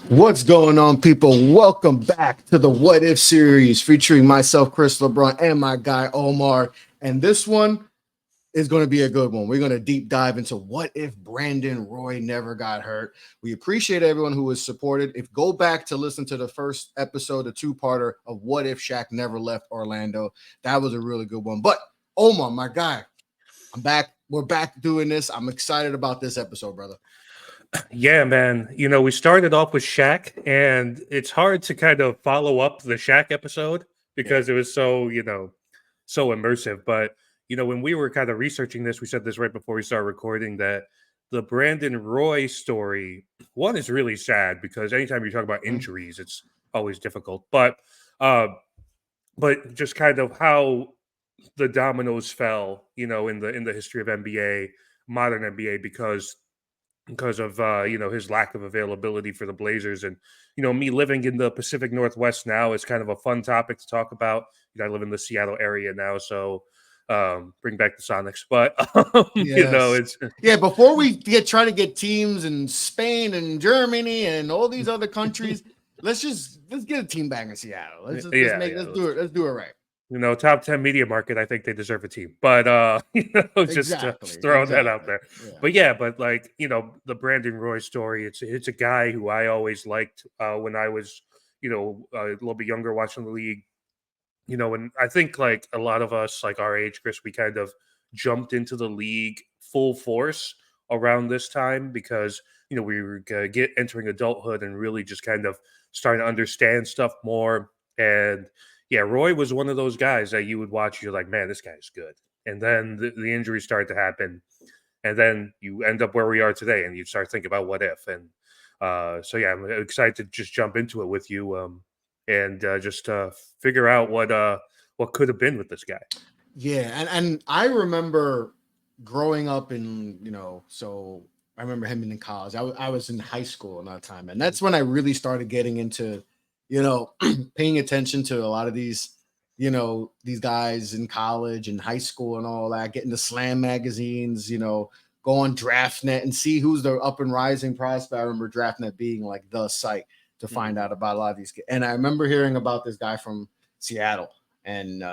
What's going on, people? Welcome back to the What If series featuring myself, Chris LeBron, and my guy Omar. And this one is going to be a good one. We're going to deep dive into what if Brandon Roy never got hurt. We appreciate everyone who has supported. If go back to listen to the first episode, the two-parter of What If Shaq Never Left Orlando, that was a really good one. But Omar, my guy, I'm back. We're back doing this. I'm excited about this episode, brother. Yeah, man. We started off with Shaq, and it's hard to kind of follow up the Shaq episode Yeah. because it was so immersive. But when we were kind of researching this, we said this right before we started recording that the Brandon Roy story, one, is really sad because anytime you talk about injuries, it's always difficult. Uh, but just kind of how the dominoes fell, in the history of NBA, modern NBA, because of his lack of availability for the Blazers. And me living in the Pacific Northwest now is kind of a fun topic to talk about. I live in the Seattle area now, so bring back the Sonics. But Yes. it's Yeah, before we try to get teams in Spain and Germany and all these other countries, let's get a team back in Seattle. Let's do it. Let's do it right. Top 10 media market. I think they deserve a team, but just throwing that out there. Yeah. But the Brandon Roy story. It's a guy who I always liked when I was a little bit younger, watching the league. And I think like a lot of us, like our age, Chris, we kind of jumped into the league full force around this time because we were entering adulthood and really just kind of starting to understand stuff more. And yeah, Roy was one of those guys that you would watch. You're like, man, this guy's good. And then the injuries start to happen, and then you end up where we are today, and you start thinking about what if. And so yeah, I'm excited to just jump into it with you. And just figure out what could have been with this guy. Yeah, and I remember growing up in, so I remember him in college. I was in high school at that time, and that's when I really started getting into, paying attention to a lot of these, these guys in college and high school and all that, getting the Slam magazines, go on DraftNet and see who's the up and rising prospect. I remember DraftNet being like the site to find out about a lot of these kids. And I remember hearing about this guy from Seattle, and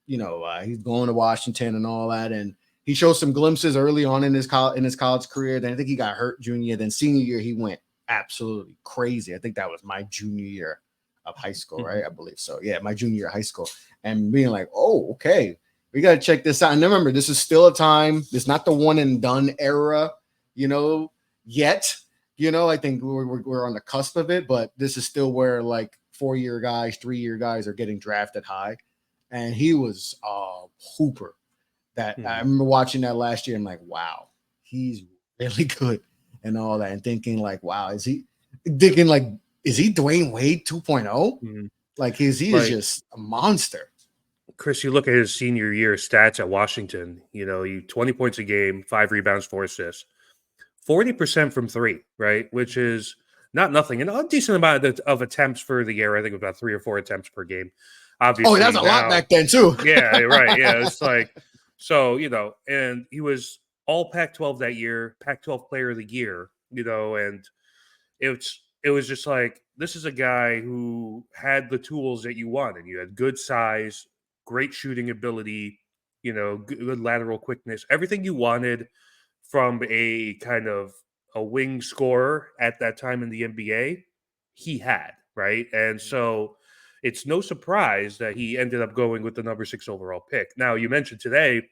he's going to Washington and all that, and he showed some glimpses early on in his college career. Then I think he got hurt junior year. Then senior year he went absolutely crazy. I think that was my junior year of high school, right? I believe so. Yeah, my junior year of high school, and being like, oh, okay, we got to check this out. And remember, this is still a time. It's not the one and done era, yet. I think we're on the cusp of it, but this is still where like 4-year guys, 3-year guys are getting drafted high. And he was a hooper. I remember watching that last year. I'm like, wow, he's really good and all that. And thinking like, wow, is he Dwayne Wade 2.0? Like is just a monster. Chris, you look at his senior year stats at Washington, you 20 points a game, 5 rebounds, 4 assists, 40% from 3, right? Which is not nothing. And a decent amount of attempts for the year. I think about 3 or 4 attempts per game. Obviously, that's a lot back then too. Yeah, right. Yeah, it's like, so, and he was all Pac-12 that year, Pac-12 player of the year, and it was just like, this is a guy who had the tools that you wanted. You had good size, great shooting ability, good lateral quickness, everything you wanted from a kind of a wing scorer at that time in the NBA, he had, right? And so it's no surprise that he ended up going with the number 6 overall pick. Now, you mentioned today,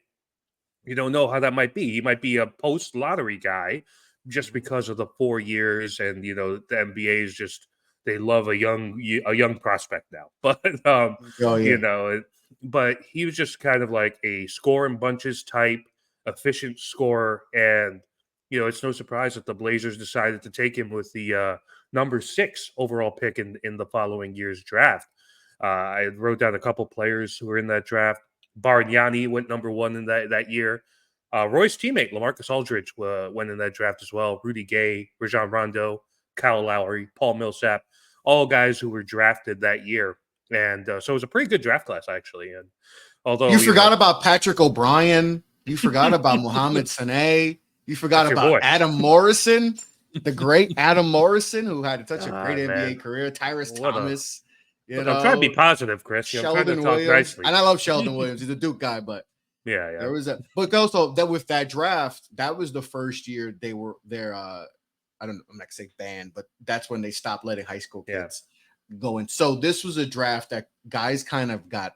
you don't know how that might be. He might be a post-lottery guy just because of the 4 years, and the NBA is just, they love a young prospect now. But but he was just kind of like a score in bunches type, efficient scorer, and it's no surprise that the Blazers decided to take him with the number 6 overall pick in the following year's draft. I wrote down a couple players who were in that draft. Bargnani went number 1 in that year. Roy's teammate, LaMarcus Aldridge, went in that draft as well. Rudy Gay, Rajon Rondo, Kyle Lowry, Paul Millsap, all guys who were drafted that year. And so it was a pretty good draft class, actually. And although you forgot about Patrick O'Brien, you forgot about Mohamed Sane, you forgot about Adam Morrison. the great Adam Morrison, who had such a great God, NBA man, career, Tyrus what a Thomas, look. I'm trying to be positive, Chris. I'm trying to Sheldon talk Williams. nicely. And I love Sheldon Williams. He's a Duke guy, but Yeah. there was a but also that with that draft, that was the first year they were there. I don't know, I'm not gonna say banned, but that's when they stopped letting high school Yeah. kids go in. So this was a draft that guys kind of got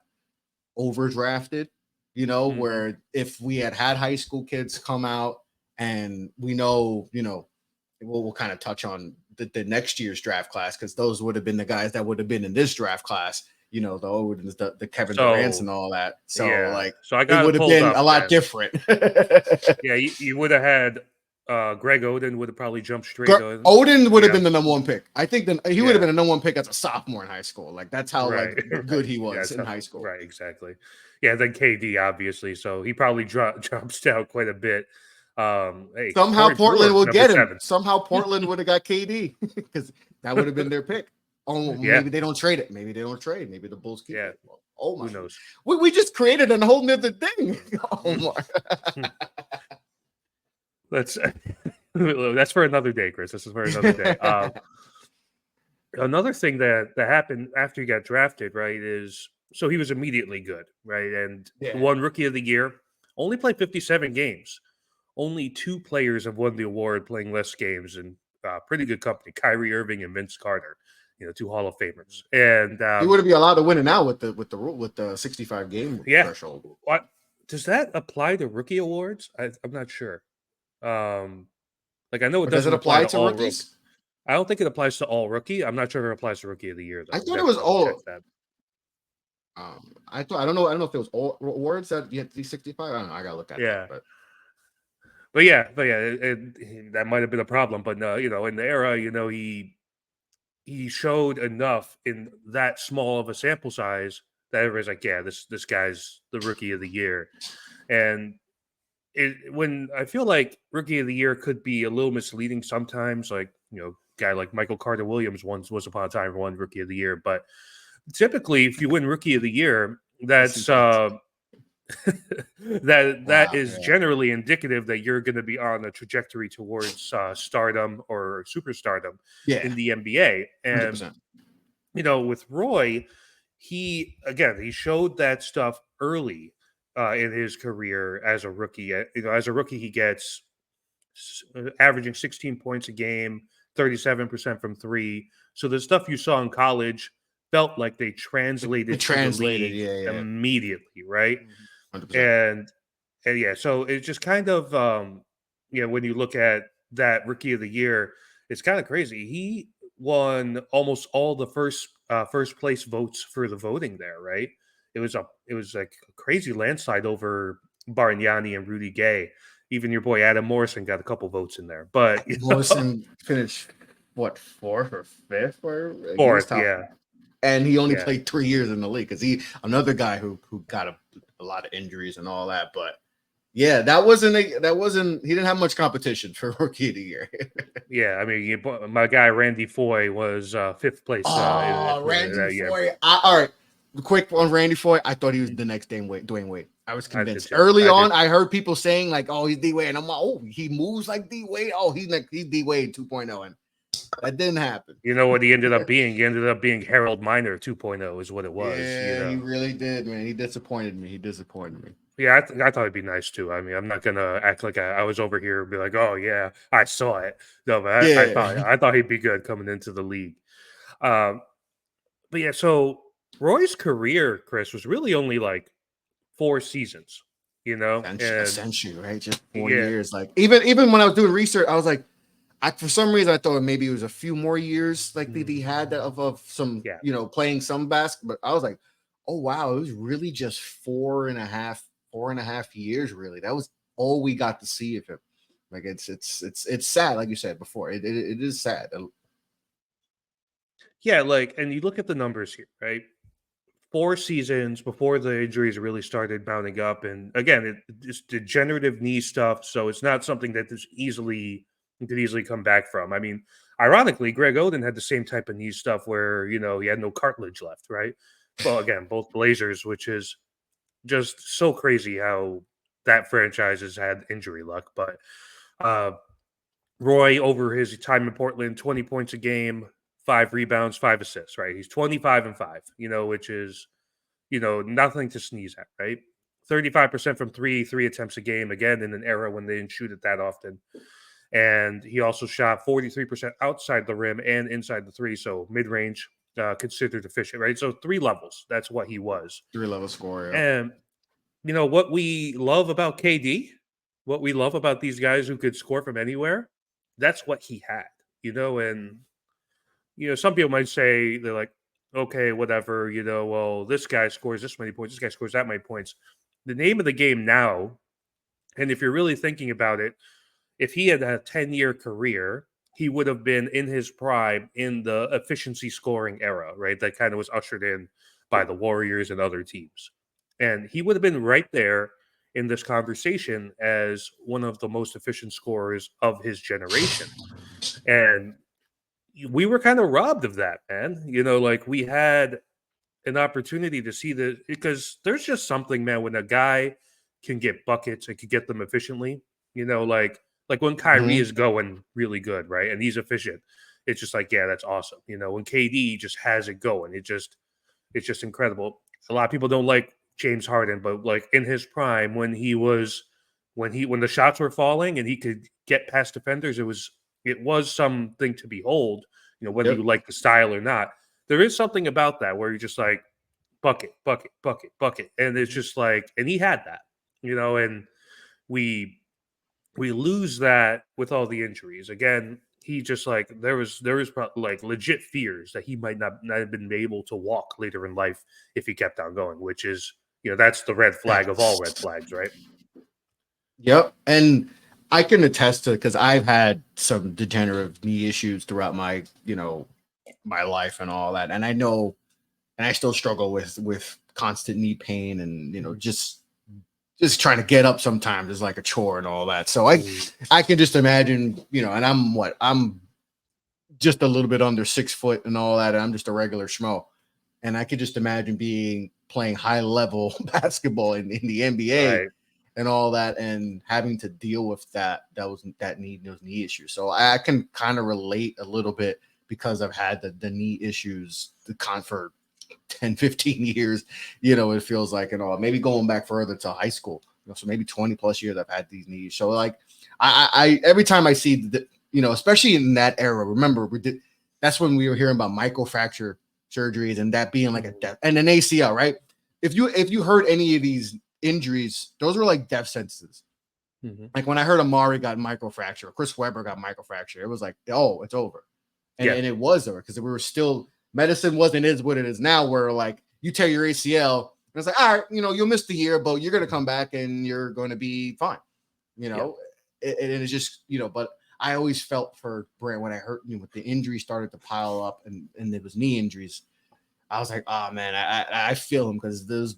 overdrafted, where if we had high school kids come out and we know, we'll kind of touch on the next year's draft class because those would have been the guys that would have been in this draft class, the Odins, the Kevin Durant's and So all that. So yeah. like So I it got would it have pulled been a up lot then. different. Yeah, you would have had Greg Oden would have probably jumped straight on. Odin would have Yeah. been the number one pick. I think he would have been the number one pick as a sophomore in high school. Like that's how Right. good Right. he Yeah. was in high school. Right. Exactly. Yeah. Then KD, obviously. So he probably jumps down quite a bit. Hey, Somehow Corey Portland Brewer, will number get him. 7. Somehow Portland would have got KD because that would have been their pick. Oh, Yeah. maybe they don't trade it. Maybe they don't trade. Maybe the Bulls keep it. Oh my! Who knows? We just created a whole nother thing. Omar. That's for another day, Chris. This is for another day. Another thing that happened after he got drafted, right, is so he was immediately good, right, and won Rookie of the Year. Only played 57 games. Only 2 players have won the award playing less games, and pretty good company. Kyrie Irving and Vince Carter, 2 Hall of Famers, and he would be allowed to win it now with the 65 game threshold. What does that apply to rookie awards? I'm not sure. Like I know it doesn't apply to all rookies. I don't think it applies to all rookie. I'm not sure if it applies to Rookie of the Year though. I thought it was all. I don't know if it was all awards that you had to be 65. I don't know. I gotta look at that. But yeah, that might have been a problem. But in the era, he showed enough in that small of a sample size that everybody's like, yeah, this guy's the Rookie of the Year. And when I feel like Rookie of the Year could be a little misleading sometimes, like guy like Michael Carter Williams once upon a time won Rookie of the Year, but typically if you win Rookie of the Year, that's that is generally indicative that you're going to be on a trajectory towards stardom or superstardom in the NBA. And 100%. With Roy, he showed that stuff early in his career as a rookie. As a rookie, he gets averaging 16 points a game, 37% from 3. So the stuff you saw in college felt like they translated to the league immediately, right? 100%. And yeah, so it's just kind of when you look at that Rookie of the Year, it's kind of crazy. He won almost all the first place votes for the voting there, right? It was like a crazy landslide over Bargnani and Rudy Gay. Even your boy Adam Morrison got a couple votes in there, but Morrison finished what 4th or 5th or 4th, yeah. And he only played 3 years in the league because another guy who got a lot of injuries and all that. But yeah, that wasn't he didn't have much competition for Rookie of the Year. Yeah, I mean, my guy Randy Foye was 5th place. Randy Foye. All right, quick on Randy Foye. I thought he was the next Dwayne Wade. I was convinced. Early on, I heard people saying like, "Oh, he's D Wade," and I'm like, "Oh, he moves like D Wade. Oh, he's D Wade 2.0." And that didn't happen. You know what he ended up being? He ended up being Harold Miner 2.0 is what it was. Yeah, he really did, man. He disappointed me. Yeah, I thought it'd be nice too. I mean, I'm not gonna act like I was over here and be like, "Oh yeah, I saw it." No, but I thought he'd be good coming into the league. But yeah, so Roy's career, Chris, was really only like 4 seasons. A century, right? Just 4 years. Like even when I was doing research, I was like, for some reason I thought maybe it was a few more years like that he had of some playing some basketball. But I was like, oh wow, it was really just 4.5 years. Really, that was all we got to see of him. Like it's sad, like you said before. It is sad. Yeah, and you look at the numbers here, right? 4 seasons before the injuries really started mounting up, and again, it's degenerative knee stuff, so it's not something that could easily come back from. I mean, ironically, Greg Oden had the same type of knee stuff where he had no cartilage left, right? Well, again, both Blazers, which is just so crazy how that franchise has had injury luck, but Roy, over his time in Portland, 20 points a game, 5 rebounds, 5 assists, right? He's 25-5, which is, nothing to sneeze at, right? 35% from three attempts a game, again, in an era when they didn't shoot it that often. And he also shot 43% outside the rim and inside the three, so mid range, considered efficient, right? So 3 levels. That's what he was. 3 level score. Yeah. And what we love about KD, what we love about these guys who could score from anywhere, that's what he had. And some people might say they're like, okay, whatever. Well, this guy scores this many points. This guy scores that many points. The name of the game now, and if you're really thinking about it, if he had a 10-year career, he would have been in his prime in the efficiency scoring era, right? That kind of was ushered in by the Warriors and other teams. And he would have been right there in this conversation as one of the most efficient scorers of his generation. And we were kind of robbed of that, man. Like we had an opportunity to see because there's just something, man, when a guy can get buckets and can get them efficiently, like when Kyrie Mhm. is going really good, right? And he's efficient. It's just like, yeah, that's awesome. When KD just has it going, it's just incredible. A lot of people don't like James Harden, but like in his prime, when the shots were falling and he could get past defenders, it was something to behold. Whether you Yep. like the style or not, there is something about that where you're just like bucket, bucket, bucket, bucket, and it's just like, and he had that, and we lose that with all the injuries. Again, he just like there was like legit fears that he might not have been able to walk later in life if he kept on going, which is that's the red flag of all red flags, right? Yep. And I can attest to, because I've had some degenerative knee issues throughout my, my life and all that. And I know, and I still struggle with constant knee pain and, just trying to get up sometimes is like a chore and all that. So I can just imagine, and I'm just a little bit under 6 foot and all that. And I'm just a regular schmo. And I could just imagine playing high level basketball in the NBA Right. and all that, and having to deal with those knee issues. So I can kind of relate a little bit because I've had the knee issues for 10, 15 years, it feels like, and all, maybe going back further to high school, so maybe 20 plus years I've had these knees. So like I every time I see especially in that era, remember that's when we were hearing about microfracture surgeries and that being like a death, and an ACL, right? If you heard any of these injuries, those were like death sentences. Mm-hmm. Like when I heard Amari got microfracture, Chris Webber got microfracture, it was like, oh, it's over. And, Yeah. and it was over because we were still, medicine wasn't is what it is now, where like you tear your ACL, and it's like, all right, you'll miss the year, but you're gonna come back and you're gonna be fine. Yeah. And it's just, but I always felt for Brand when I heard when the injuries started to pile up and it was knee injuries. I was like, oh man, I feel him, because those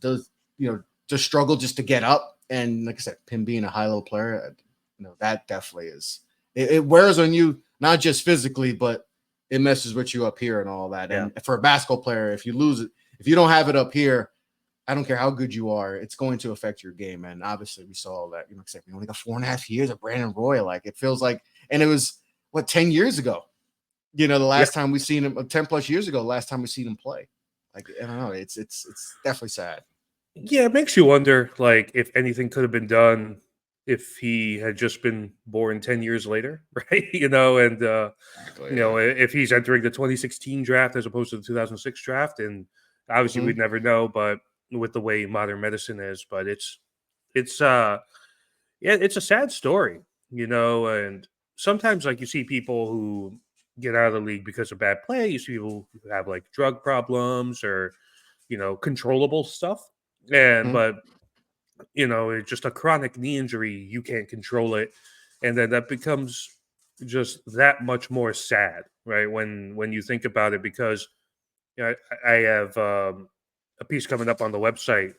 just struggle just to get up, and like I said, him being a high level player, that definitely is, it wears on you, not just physically, but it messes with you up here and all that. Yeah. And for a basketball player, if you lose it, if you don't have it up here, I don't care how good you are, it's going to affect your game. And obviously, we saw that. Except we only got 4.5 years of Brandon Roy. Like it feels like, and it was 10 years ago. The Yeah. last time we seen him, 10 plus years ago, last time we seen him play. Like I don't know, it's definitely sad. Yeah, it makes you wonder, like, if anything could have been done if he had just been born 10 years later, right? And Exactly. Yeah. if he's entering the 2016 draft as opposed to the 2006 draft, and obviously Mm-hmm. we'd never know, but with the way modern medicine is, but it's yeah, it's a sad story, and sometimes like you see people who get out of the league because of bad play, you see people who have like drug problems or controllable stuff, and Mm-hmm. but it's just a chronic knee injury, you can't control it, and then that becomes just that much more sad, right? When you think about it, because I have a piece coming up on the website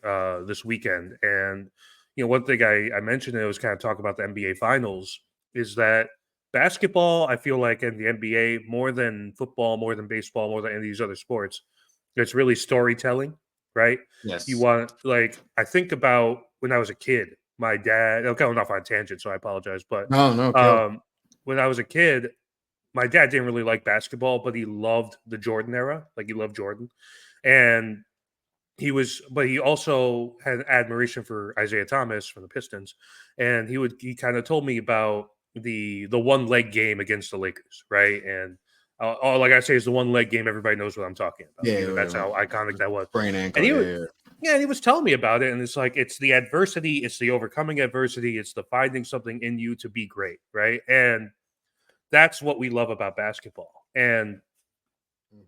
this weekend, and one thing I mentioned, it was kind of talk about the NBA Finals, is that basketball, I feel like, in the NBA, more than football, more than baseball, more than any of these other sports, it's really storytelling, right? You Yes. want, like, I think about when I was a kid, my dad. Okay, I'm off on a tangent, so I apologize, but No, no, kill. um, when I was a kid, my dad didn't really like basketball, but he loved the Jordan era. Like he loved Jordan, and but he also had admiration for Isaiah Thomas from the Pistons, and he kind of told me about the one leg game against the Lakers, right? And all like I say is the one leg game. Everybody knows what I'm talking about. Yeah, You know, that's how iconic that was. brain And ankle. Yeah. yeah, and he was telling me about it, and it's like it's the adversity, it's the overcoming adversity, it's the finding something in you to be great, right? And that's what we love about basketball. And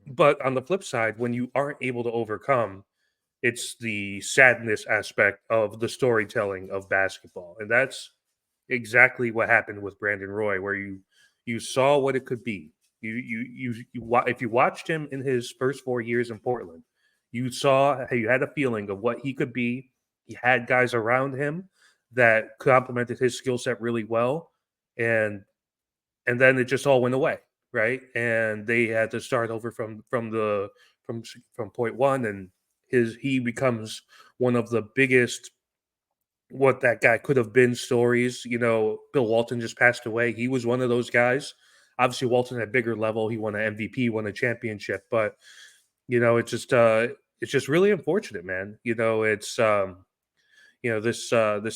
but on the flip side, when you aren't able to overcome, it's the sadness aspect of the storytelling of basketball, and that's exactly what happened with Brandon Roy, where you saw what it could be. If you watched him in his first 4 years in Portland, you saw how you had a feeling of what he could be. He had guys around him that complemented his skill set really well, and then it just all went away, right? And they had to start over from from point one, and he becomes one of the biggest what that guy could have been stories. You know, Bill Walton just passed away. He was one of those guys. Obviously, Walton at bigger level. He won an MVP, won a championship, but it's just really unfortunate, man. This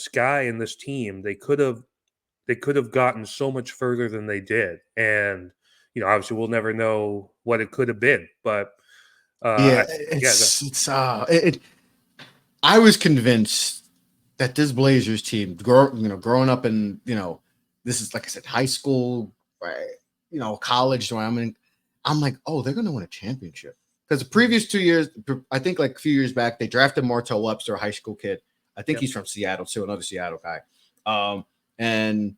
guy and this team, they could have gotten so much further than they did. And, obviously we'll never know what it could have been, but Yeah, yeah, I was convinced that this Blazers team, growing up in, this is like I said, high school, right, college. So I'm like, oh, they're gonna win a championship because the previous 2 years, I think like a few years back, they drafted Martell Webster, a high school kid. I think he's from Seattle too, another Seattle guy. And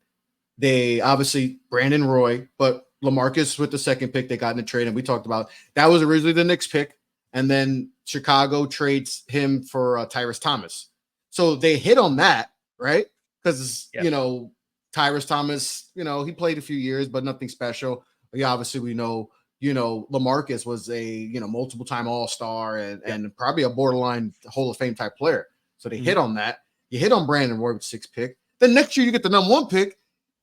they obviously Brandon Roy, but LaMarcus with the second pick they got in the trade, and we talked about that was originally the Knicks pick, and then Chicago trades him for Tyrese Thomas. So they hit on that, right? Because Tyrese Thomas, he played a few years, but nothing special. Obviously we know, LaMarcus was a multiple time All-Star and probably a borderline Hall of Fame type player. So they hit on that. You hit on Brandon Roy with 6th pick. Then next year you get the number 1 pick.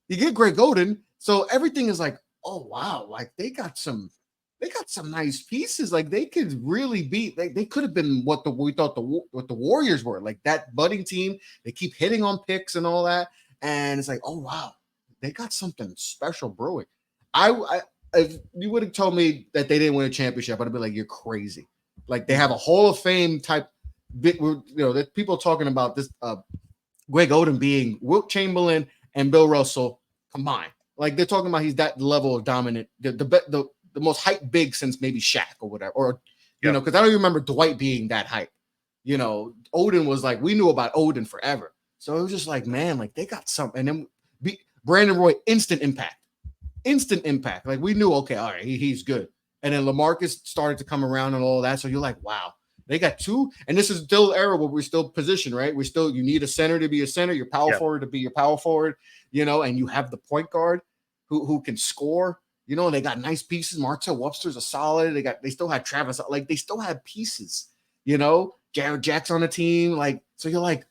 You get Greg Oden. So everything is like, oh wow, like they got some nice pieces. Like they could really be. They could have been what we thought what the Warriors were. Like that budding team. They keep hitting on picks and all that, and it's like, oh wow, they got something special brewing. If you would have told me that they didn't win a championship, I'd be like, you're crazy. Like they have a Hall of Fame type. That people talking about this. Greg Oden being Wilt Chamberlain and Bill Russell combined. Like they're talking about he's that level of dominant, the most hype big since maybe Shaq or whatever, or because I don't even remember Dwight being that hype. Oden was like, we knew about Oden forever. So it was just like, man, like they got something. And then Brandon Roy, instant impact. Like we knew, okay, all right, he's good. And then LaMarcus started to come around and all that. So you're like, wow, they got 2. And this is still the era where we're still positioned, right? You need a center to be a center, your power forward to be your power forward, and you have the point guard who can score, and they got nice pieces. Martell Webster's a solid. They still had Travis, like they still had pieces, Jared Jackson on the team. Like, so you're like,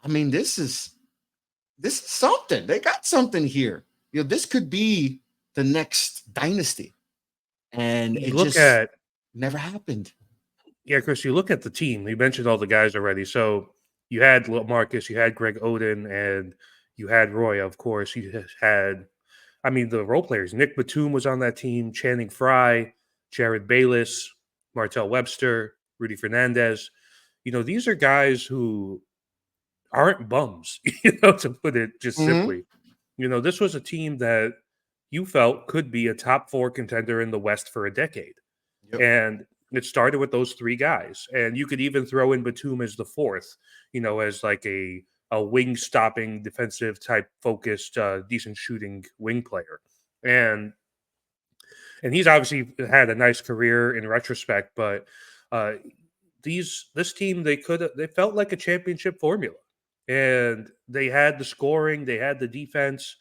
I mean, this is something. They got something here. This could be the next dynasty. And it just never happened. Yeah, Chris, you look at the team. You mentioned all the guys already. So you had LaMarcus, you had Greg Oden, and you had Roy, of course. You had, the role players. Nick Batum was on that team, Channing Frye, Jared Bayless, Martell Webster, Rudy Fernandez. These are guys who aren't bums, to put it just simply. This was a team that you felt could be a top 4 contender in the West for a decade. Yep. And it started with those 3 guys. And you could even throw in Batum as the 4th, as like a wing stopping defensive type focused, decent shooting wing player. And he's obviously had a nice career in retrospect, but this team, they felt like a championship formula. And they had the scoring, they had the defense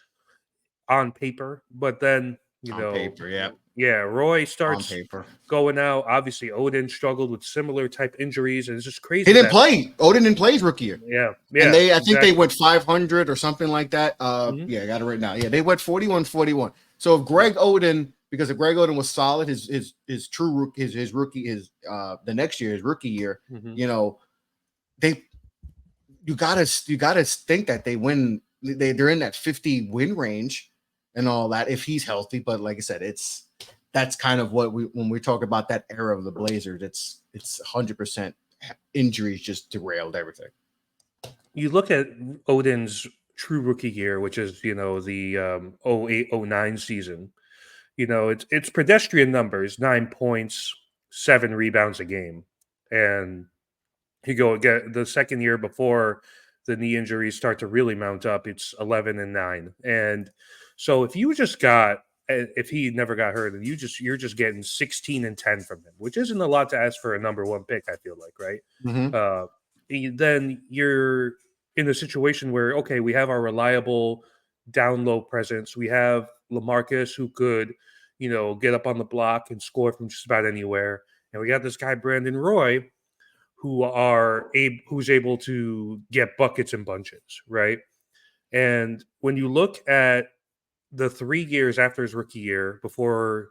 on paper, but then, on paper, yeah. Yeah, Roy on starts paper. going out. Obviously, Odin struggled with similar type injuries, and it's just He crazy didn't that. play. Odin didn't play his rookie year. Yeah, And yeah, I think they exactly. went 500 or something like that. Mhm. Yeah, I got it right now. Yeah, they went 41-41. So if Greg Oden, because if Greg Oden was solid, his true rookie, his rookie, the next year, his rookie year, Mhm. you know, they you gotta think that they win. They're in that 50 win range and all that if he's healthy. But like I said, that's kind of what when we talk about that era of the Blazers, it's 100% injuries just derailed everything. You look at Odin's true rookie year, which is the 08-09 season. It's pedestrian numbers: 9 points, 7 rebounds a game, and you go get the second year before the knee injuries start to really mount up. It's 11-9, and so if he never got hurt, and you're just getting 16-10 from him, which isn't a lot to ask for a number one pick. I feel like, right? Mm-hmm. Then you're in a situation where, okay, we have our reliable down low presence. We have LaMarcus, who could, get up on the block and score from just about anywhere, and we got this guy Brandon Roy, who's able to get buckets and bunches, right? And when you look at the 3 years after his rookie year, before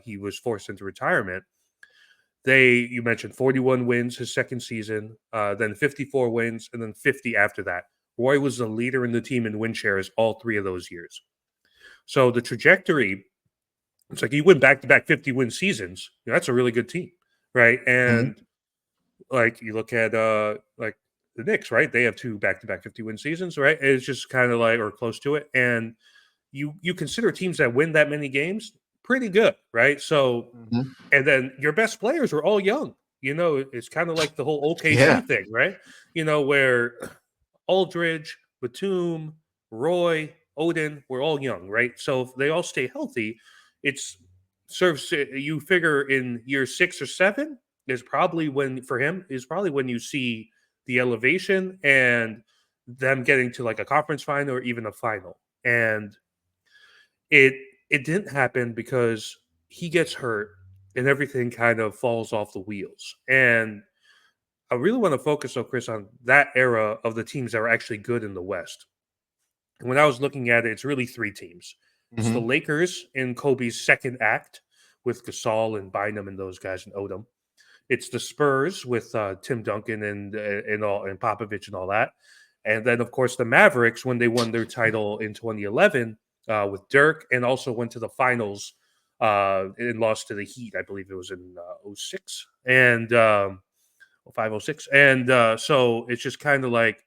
he was forced into retirement, you mentioned 41 wins his second season, then 54 wins, and then 50 after that. Roy was the leader in the team in win shares all 3 of those years. So the trajectory, it's like you win back-to-back 50-win seasons. That's a really good team, right? Mm-hmm. And like you look at like the Knicks, right? They have 2 back-to-back 50-win seasons, right? It's just kind of like or close to it. And you consider teams that win that many games pretty good, right? So Mm-hmm. and then your best players were all young. It's kind of like the whole Yeah. OKC thing, right? Where Aldridge, Batum, Roy, Odin were all young, right? So if they all stay healthy, it's serves you figure in year 6 or 7 is probably when you see the elevation and them getting to like a conference final or even a final. And it it didn't happen because he gets hurt and everything kind of falls off the wheels. And I really want to focus, though, Chris, on that era of the teams that were actually good in the West. And when I was looking at it, it's really 3 teams. It's the Mm-hmm. Lakers in Kobe's second act with Gasol and Bynum and those guys and Odom. It's the Spurs with Tim Duncan and Popovich and all that. And then, of course, the Mavericks when they won their title in 2011 with Dirk, and also went to the finals and lost to the Heat. I believe it was in '06 and 05, 06. And so it's just kind of like,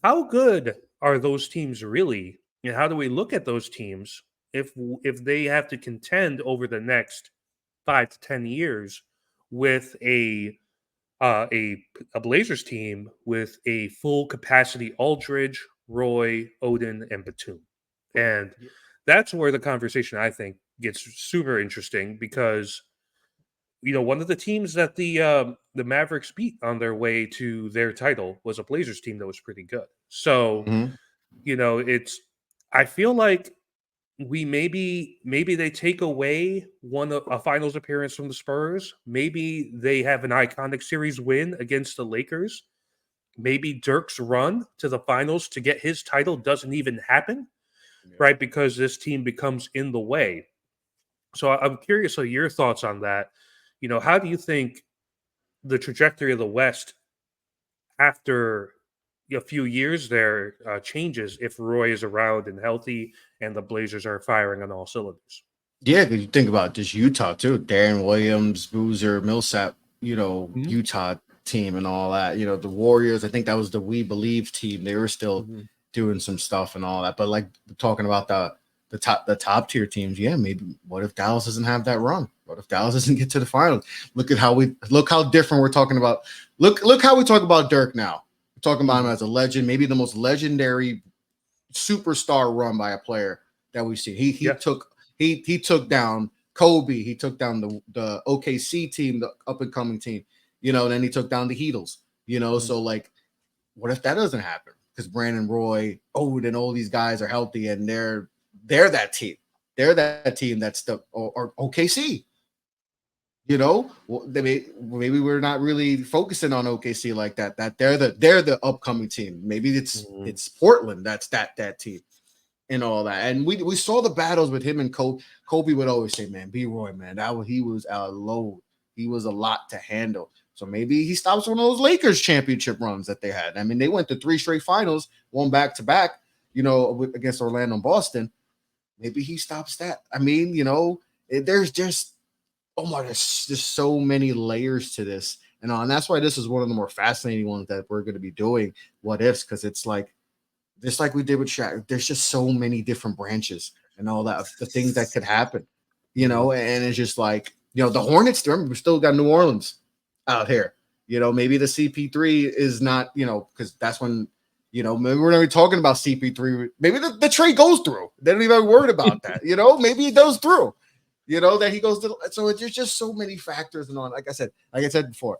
how good are those teams really? And how do we look at those teams if they have to contend over the next 5 to 10 years with a Blazers team with a full capacity Aldridge, Roy, Odin, and Batum? And that's where the conversation, I think, gets super interesting because one of the teams that the Mavericks beat on their way to their title was a Blazers team that was pretty good. So Mm-hmm. it's I feel like maybe they take away a finals appearance from the Spurs. Maybe they have an iconic series win against the Lakers. Maybe Dirk's run to the finals to get his title doesn't even happen, Yeah. right? Because this team becomes in the way. So I'm curious of your thoughts on that. How do you think the trajectory of the West after a few years there changes if Roy is around and healthy and the Blazers are firing on all cylinders? Yeah, because you think about just Utah too. Darren Williams, Boozer, Millsap, Mhm, Utah team and all that. The Warriors, I think that was the We Believe team. They were still mhm. doing some stuff and all that. But like talking about the top tier teams, yeah, maybe what if Dallas doesn't have that run? What if Dallas doesn't get to the finals? Look how different we're talking about. Look how we talk about Dirk now. We're talking about him Mhm. as a legend, maybe the most legendary superstar run by a player that we've seen. He Yeah. took he took down Kobe. He took down the OKC team, the up and coming team. Then he took down the Heatles. Mhm. So like, what if that doesn't happen? Because Brandon Roy, and all these guys are healthy and they're that team. they're that team that's or OKC. Well, maybe we're not really focusing on OKC like that. That they're the upcoming team. Maybe it's Portland that's that team and all that. And we saw the battles with him and Kobe. Kobe would always say, "Man, B-Roy, man, he was a load. He was a lot to handle." So maybe he stops one of those Lakers championship runs that they had. I mean, they went to 3 straight finals, one back to back, against Orlando and Boston. Maybe he stops that. I mean, there's just there's just so many layers to this, and that's why this is one of the more fascinating ones that we're going to be doing. What ifs? Because it's like just like we did with Shaq. There's just so many different branches and all that the things that could happen, and it's just like the Hornets. Remember, we still got New Orleans out here. Maybe the CP3 is not because that's when. Maybe we're not even talking about CP3. Maybe the trade goes through. They don't even worry about that. Maybe it goes through. That he goes to. So there's just so many factors and on. Like I said before,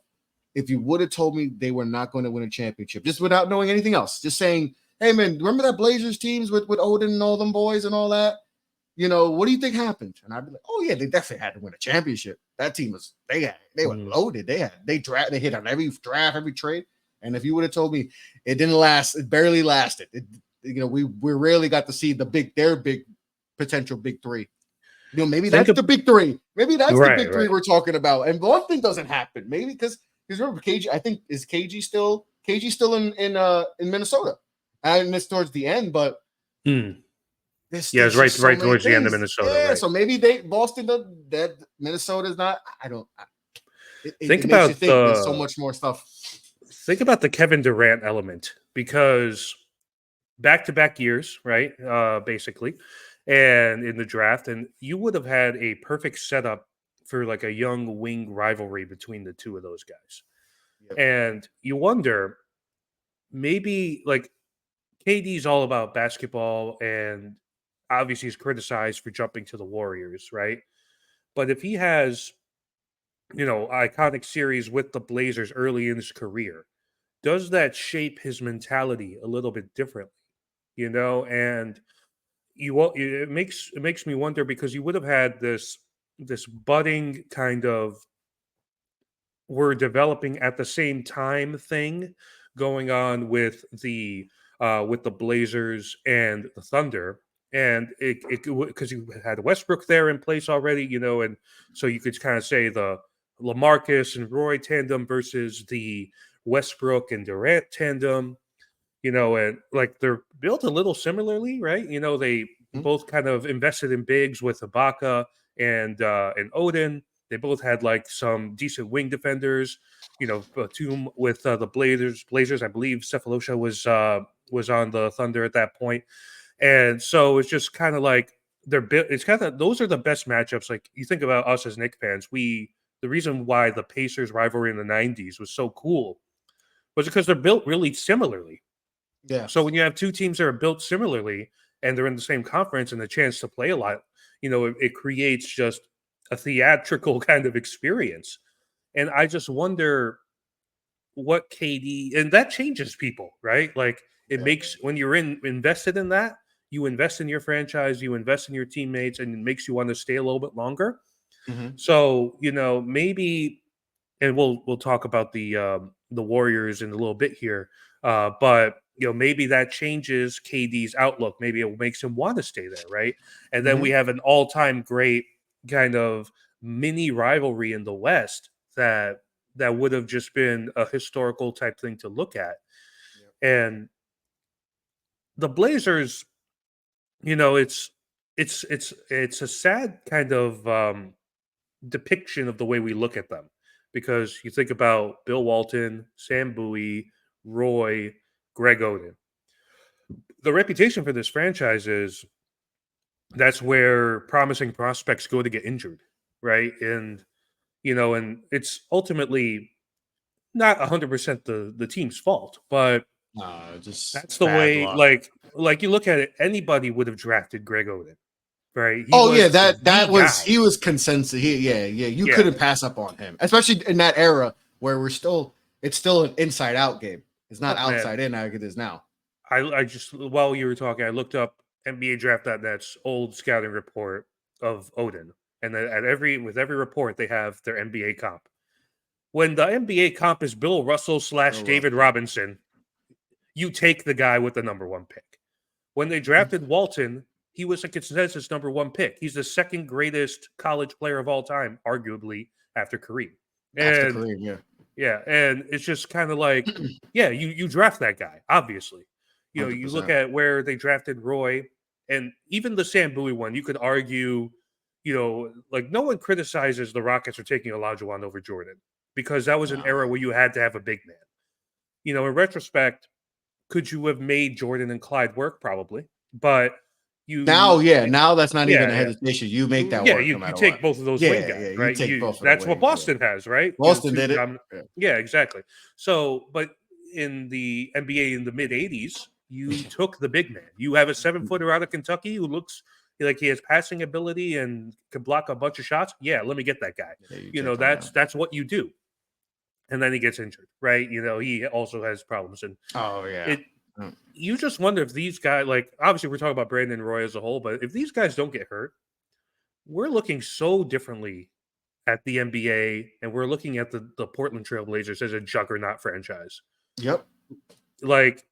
if you would have told me they were not going to win a championship, just without knowing anything else, just saying, "Hey man, remember that Blazers teams with Odin and all them boys and all that? What do you think happened?" And I'd be like, "Oh yeah, they definitely had to win a championship. That team was they were loaded. They hit on every draft, every trade." And if you would have told me it didn't last, it barely lasted. We rarely got to see their big potential big three. Maybe that's the big three. Maybe that's the big three we're talking about. And one thing doesn't happen. Maybe because remember KG, I think is KG still in Minnesota. And it's towards the end, but it's right towards the end of Minnesota. Yeah, right. So maybe Boston that Minnesota is not. I don't. Think about there's so much more stuff. Think about the Kevin Durant element because back-to-back years, right? Basically, and in the draft, and you would have had a perfect setup for like a young wing rivalry between the two of those guys. Yep. And you wonder, maybe like KD's all about basketball, and obviously he's criticized for jumping to the Warriors, right? But if he has, iconic series with the Blazers early in his career, does that shape his mentality a little bit differently? And it makes me wonder because you would have had this budding kind of we're developing at the same time thing going on with the Blazers and the Thunder, and it because you had Westbrook there in place already, and so you could kind of say the LaMarcus and Roy tandem versus the Westbrook and Durant tandem, and like they're built a little similarly, right? They both kind of invested in bigs with Ibaka and Odin. They both had like some decent wing defenders. Batum with the Blazers, I believe Cephalosha was on the Thunder at that point, and so it's just kind of like they're built. It's kind of those are the best matchups. Like you think about us as Knicks fans, the reason why the Pacers rivalry in the '90s was so cool was because they're built really similarly. Yeah. So when you have two teams that are built similarly and they're in the same conference and the chance to play a lot, it creates just a theatrical kind of experience. And I just wonder what KD, and that changes people, right? Like it makes when you're invested in that, you invest in your franchise, you invest in your teammates, and it makes you want to stay a little bit longer. Mm-hmm. So maybe, and we'll talk about the Warriors in a little bit here, but maybe that changes KD's outlook. Maybe it makes him want to stay there, right? And then we have an all-time great kind of mini rivalry in the West that would have just been a historical type thing to look at. Yep. And the Blazers, it's a sad kind of depiction of the way we look at them. Because you think about Bill Walton, Sam Bowie, Roy, Greg Oden. The reputation for this franchise is that's where promising prospects go to get injured, right? And and it's ultimately not 100% the team's fault, but just that's the way. luck. Like you look at it, anybody would have drafted Greg Oden, right? He was consensus. You couldn't pass up on him, especially in that era where it's still an inside out game. It's not outside in like it is now. I just while you were talking, I looked up NBA Draft.net's old scouting report of Odin, and then with every report they have their NBA comp. When the NBA comp is Bill Russell / David Robinson, you take the guy with the number 1 pick. When they drafted Walton, he was a consensus number 1 pick. He's the second greatest college player of all time, arguably after Kareem. After Kareem, yeah. Yeah, and it's just kind of like, yeah, you draft that guy, obviously. You know, 100%. you look at where they drafted Roy, and even the Sam Bowie one, you could argue, you know, like no one criticizes the Rockets for taking Olajuwon over Jordan because that was an era where you had to have a big man. You know, in retrospect, could you have made Jordan and Clyde work? Probably, but now that's not even a hesitation. You make that work. You take both of those wing guys, right? You take both of that's what Boston has, right? Boston did it. Yeah, exactly. So, but in the NBA in the mid '80s, you took the big man. You have a 7-footer out of Kentucky who looks like he has passing ability and can block a bunch of shots. Yeah, let me get that guy. You know, that's what you do. And then he gets injured, right? You know, he also has problems. And you just wonder if these guys, like, obviously we're talking about Brandon Roy as a whole, but if these guys don't get hurt, we're looking so differently at the NBA, and we're looking at the Portland Trail Blazers as a juggernaut franchise. Yep. Like,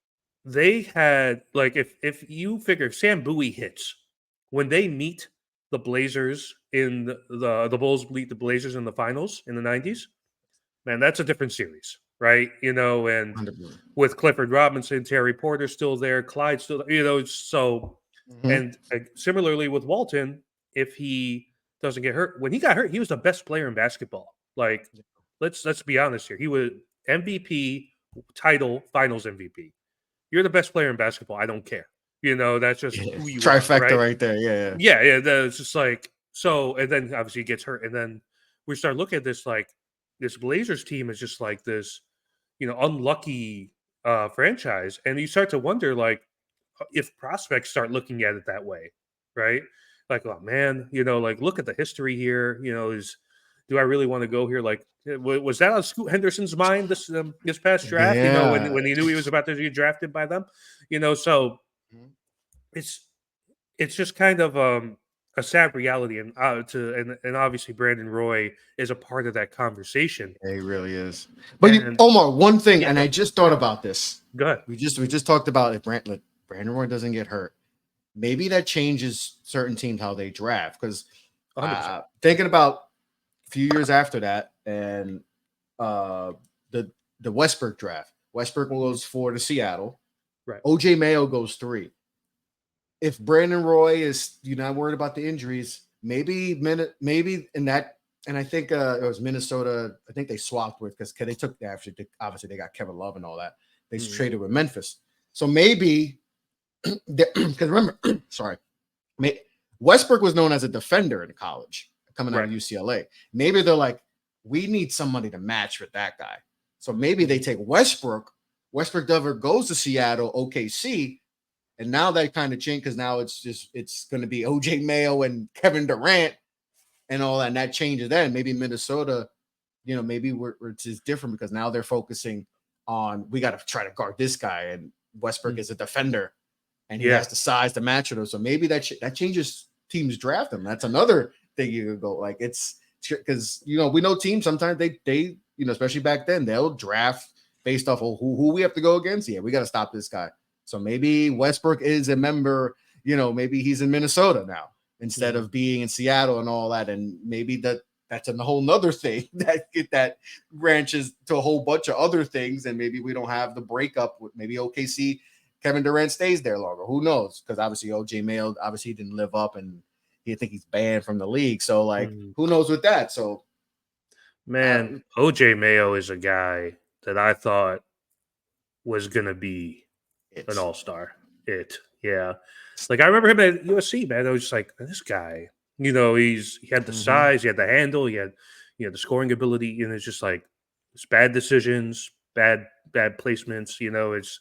they had, like, if you figure Sam Bowie hits, when they meet the Blazers in the Bulls meet the Blazers in the finals in the 90s, man, that's a different series, right? You know, and 100%. with Clifford Robinson, Terry Porter still there, Clyde still there, you know, so and similarly with Walton, if he doesn't get hurt, when he got hurt, he was the best player in basketball. Like, let's be honest here. He was MVP, title, finals MVP. You're the best player in basketball. I don't care. You know, that's just who you trifecta are, right there. Yeah. Yeah. That's just like, so, and then obviously he gets hurt. And then we start looking at this, like, this Blazers team is just like this, you know, unlucky franchise. And you start to wonder, like, if prospects start looking at it that way, right? Like, oh man, you know, like, look at the history here. You know, do I really want to go here? Like, was that on Scoot Henderson's mind this past draft? You know, when he knew he was about to get drafted by them, you know, so it's just kind of a sad reality, and obviously Brandon Roy is a part of that conversation. Yeah, he really is. But Omar, one thing, and I just thought about this. Go ahead. We just talked about if Brandon Roy doesn't get hurt, maybe that changes certain teams how they draft. Because thinking about a few years after that, and the Westbrook draft, Westbrook goes 4 to Seattle. Right. OJ Mayo goes 3. If Brandon Roy is, you're not worried about the injuries, maybe in that, and I think it was Minnesota. I think they swapped with because they took obviously they got Kevin Love and all that. They traded with Memphis, so maybe because remember, Westbrook was known as a defender in college coming out of UCLA. Maybe they're like, we need somebody to match with that guy, so maybe they take Westbrook. Westbrook goes to Seattle, OKC. And now that kind of changed because now it's going to be OJ Mayo and Kevin Durant and all that. And that changes then. Maybe Minnesota, you know, maybe it's just different because now they're focusing on we got to try to guard this guy. And Westbrook is a defender and he has the size to match with him. So maybe that changes teams draft him. That's another thing you could go like it's because, you know, we know teams sometimes they, you know, especially back then, they'll draft based off of who we have to go against. Yeah, we got to stop this guy. So maybe Westbrook is a member, you know, maybe he's in Minnesota now instead of being in Seattle and all that. And maybe that's a whole nother thing that branches to a whole bunch of other things. And maybe we don't have the breakup with maybe OKC, Kevin Durant stays there longer. Who knows? Because obviously OJ Mayo, obviously he didn't live up and I think he's banned from the league. So like, who knows with that? So man, OJ Mayo is a guy that I thought was going to be an all-star. Yeah. Like, I remember him at USC, man. I was just like, this guy, you know, he had the size, he had the handle, he had, you know, the scoring ability, and it's just like, it's bad decisions, bad placements, you know, it's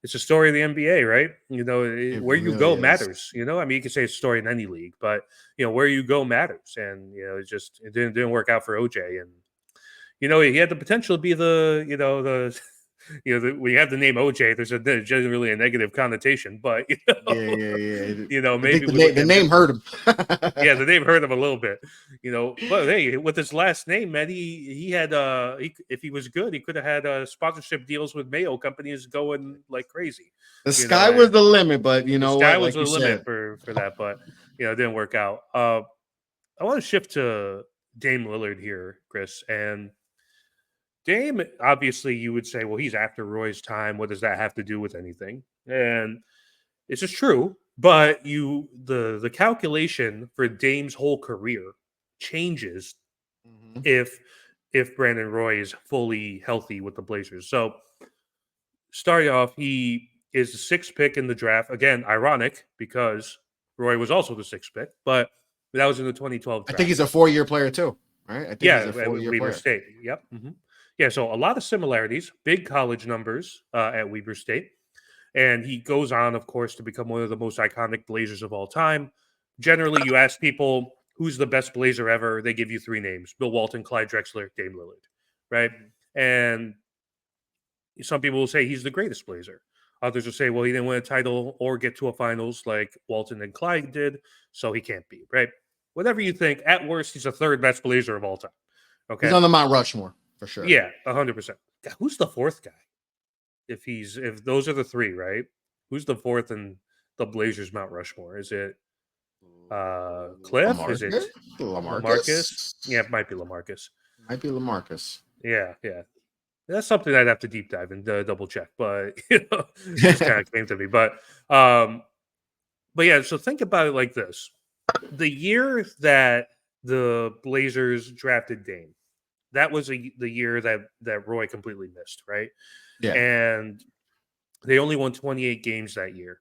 a story of the NBA, right? You know, where you go matters, you know? I mean, you can say it's a story in any league, but, you know, where you go matters. And, you know, it didn't work out for OJ. And, you know, he had the potential to be the when you have the name OJ, there's generally a negative connotation, but I think maybe we look the at name hurt him. yeah, the name hurt him a little bit, But hey, with his last name, man, he had if he was good, he could have had sponsorship deals with Mayo companies going like crazy. The sky was the limit, but you The know sky what? was Like the you limit said, for that, but it didn't work out. I want to shift to Dame Lillard here, Chris, and Dame. Obviously, you would say, well, he's after Roy's time. What does that have to do with anything? And it's just true, but the calculation for Dame's whole career changes Mhm. if Brandon Roy is fully healthy with the Blazers. So starting off, he is the sixth pick in the draft. Again, ironic because Roy was also the sixth pick, but that was in the 2012 I think draft. he's a 4-year player too, right? I think he's Yeah, a at 4-year Weber player. State. Yep. Yeah, so a lot of similarities, big college numbers at Weber State. And he goes on, of course, to become one of the most iconic Blazers of all time. Generally, you ask people who's the best Blazer ever, they give you three names: Bill Walton, Clyde Drexler, Dame Lillard, right? And some people will say he's the greatest Blazer. Others will say, well, he didn't win a title or get to a finals like Walton and Clyde did, so he can't be, right? Whatever you think, at worst, he's the third best Blazer of all time. He's Okay. on the Mount Rushmore for sure. Yeah, 100%. Who's the fourth guy? If those are the three, right? Who's the fourth in the Blazers Mount Rushmore? Is it Cliff? Is it LaMarcus? LaMarcus? LaMarcus? Yeah, it might be LaMarcus. Might be LaMarcus. Yeah. That's something I'd have to deep dive and double check, but just kind of came to me. But yeah, so think about it like this: the year that the Blazers drafted Dame, that was the year that Roy completely missed, right? Yeah. And they only won 28 games that year.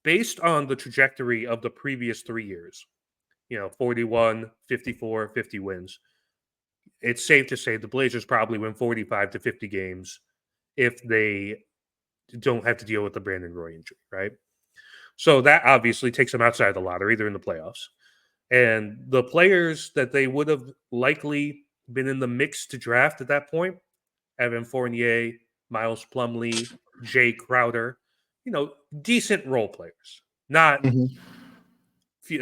Based on the trajectory of the previous 3 years, 41, 54, 50 wins, it's safe to say the Blazers probably win 45 to 50 games if they don't have to deal with the Brandon Roy injury, right? So that obviously takes them outside the lottery. They're in the playoffs. And the players that they would have likely been in the mix to draft at that point, Evan Fournier, Miles Plumlee, Jay Crowder, decent role players, not Mhm.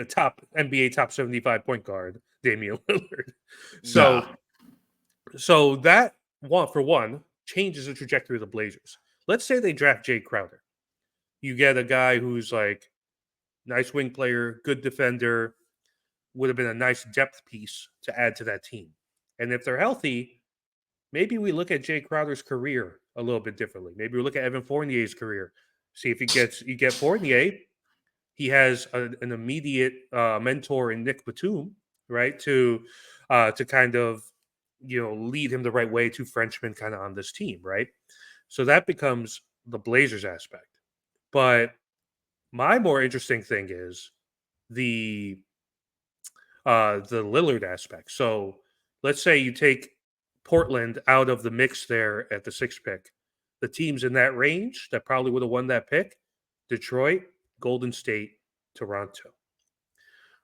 top NBA top 75 point guard Damian Lillard. Nah. So that for one changes the trajectory of the Blazers. Let's say they draft Jay Crowder. You get a guy who's like nice wing player, good defender, would have been a nice depth piece to add to that team. And if they're healthy, maybe we look at Jay Crowder's career a little bit differently. Maybe we look at Evan Fournier's career. See if you get Fournier. He has an immediate mentor in Nick Batum, right? To kind of lead him the right way. Two Frenchmen kind of on this team, right? So that becomes the Blazers aspect. But my more interesting thing is the Lillard aspect. So let's say you take Portland out of the mix there at the sixth pick. The teams in that range that probably would have won that pick: Detroit, Golden State, Toronto.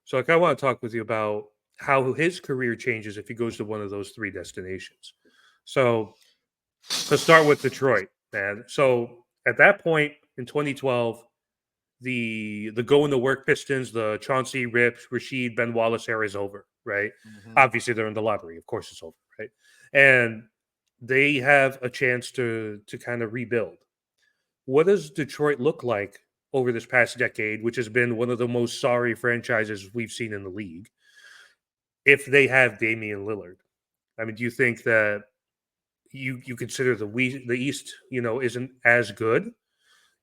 So I kind of want to talk with you about how his career changes if he goes to one of those three destinations. So let's start with Detroit, man. So at that point in 2012, the going to work Pistons, the Chauncey Rips, Rasheed, Ben Wallace era is over, right? Mhm. Obviously, they're in the lottery. Of course, it's over, right? And they have a chance to kind of rebuild. What does Detroit look like over this past decade, which has been one of the most sorry franchises we've seen in the league, if they have Damian Lillard? I mean, do you think that you consider the East, isn't as good,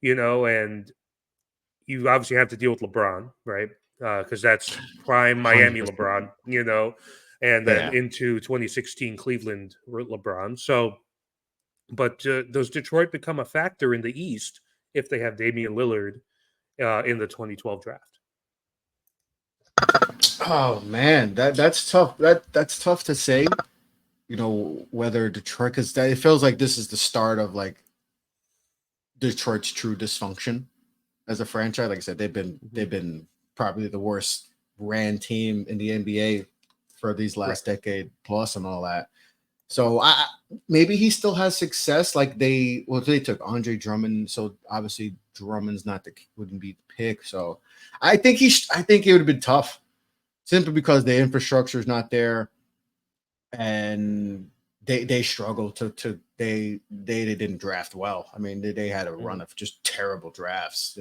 and you obviously have to deal with LeBron, right? Because that's prime Miami 100%. LeBron, and then Yeah. into 2016 Cleveland LeBron. So, but does Detroit become a factor in the East if they have Damian Lillard in the 2012 draft? Oh man, that's tough. That's tough to say. Whether Detroit, because it feels like this is the start of like Detroit's true dysfunction as a franchise. Like I said, they've been probably the worst ran team in the NBA for these Right. last decade plus and all that. So maybe he still has success. Like they took Andre Drummond, so obviously Drummond's not wouldn't be the pick. So I think it would have been tough simply because the infrastructure is not there, and they struggle they didn't draft well. I mean they had a run of just terrible drafts.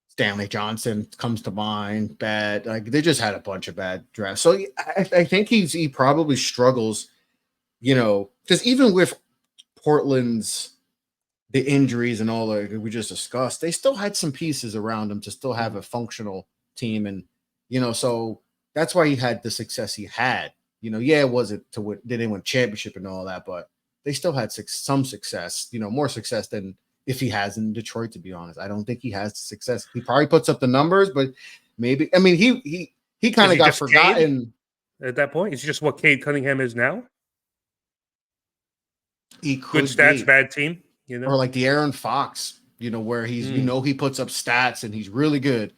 Stanley Johnson comes to mind, bad. Like they just had a bunch of bad drafts. So I think he probably struggles. Because even with Portland's the injuries and all that we just discussed, they still had some pieces around them to still have a functional team, and so that's why he had the success he had. Yeah, it wasn't to win, they didn't win championship and all that, but they still had some success. More success than if he has in Detroit. To be honest, I don't think he has success. He probably puts up the numbers, but maybe I mean he kind of got forgotten at that point. It's just what Cade Cunningham is now. He could good stats, be. bad team, or like the Aaron Fox, where he's he puts up stats and he's really good,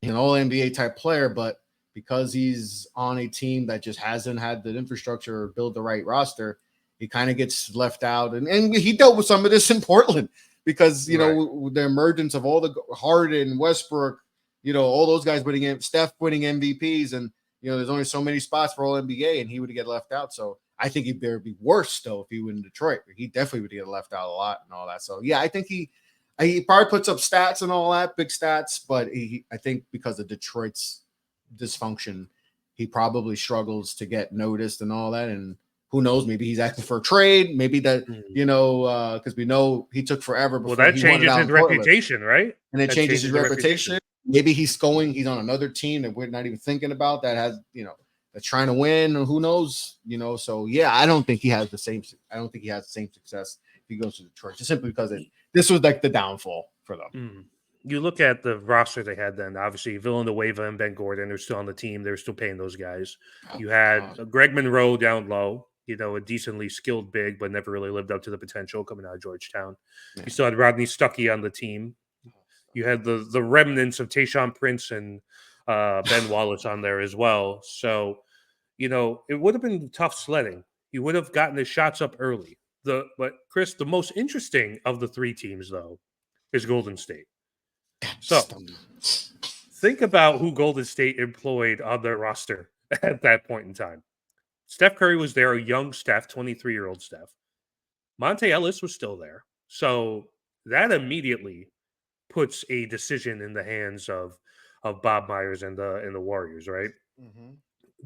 and an All NBA type player, but because he's on a team that just hasn't had the infrastructure or build the right roster, he kind of gets left out. And he dealt with some of this in Portland because the emergence of all the Harden, Westbrook, all those guys winning, Steph winning MVPs, and there's only so many spots for All NBA, and he would get left out. So I think he'd be worse though if he went in Detroit. He definitely would get left out a lot and all that. So yeah, I think he probably puts up stats and all that, big stats, but I think because of Detroit's dysfunction, he probably struggles to get noticed and all that. And who knows, maybe he's asking for a trade. Maybe that, because we know he took forever before that changes his reputation, right? And it changes his reputation. Maybe he's on another team that we're not even thinking about that has, that's trying to win, or who knows, so yeah, I don't think he has the same success if he goes to Detroit, just simply because this was like the downfall for them. You look at the roster they had then, obviously Villanueva and Ben Gordon are still on the team. They're still paying those guys. You had Greg Monroe down low, a decently skilled big, but never really lived up to the potential coming out of Georgetown. Yeah. You still had Rodney Stuckey on the team. You had the remnants of Tayshaun Prince and Ben Wallace on there as well. So, it would have been tough sledding. You would have gotten the shots up early. But Chris, the most interesting of the three teams, though, is Golden State. So, think about who Golden State employed on their roster at that point in time. Steph Curry was there, a young Steph, 23-year-old Steph. Monte Ellis was still there. So that immediately puts a decision in the hands of Bob Myers and the Warriors, right? Mm-hmm.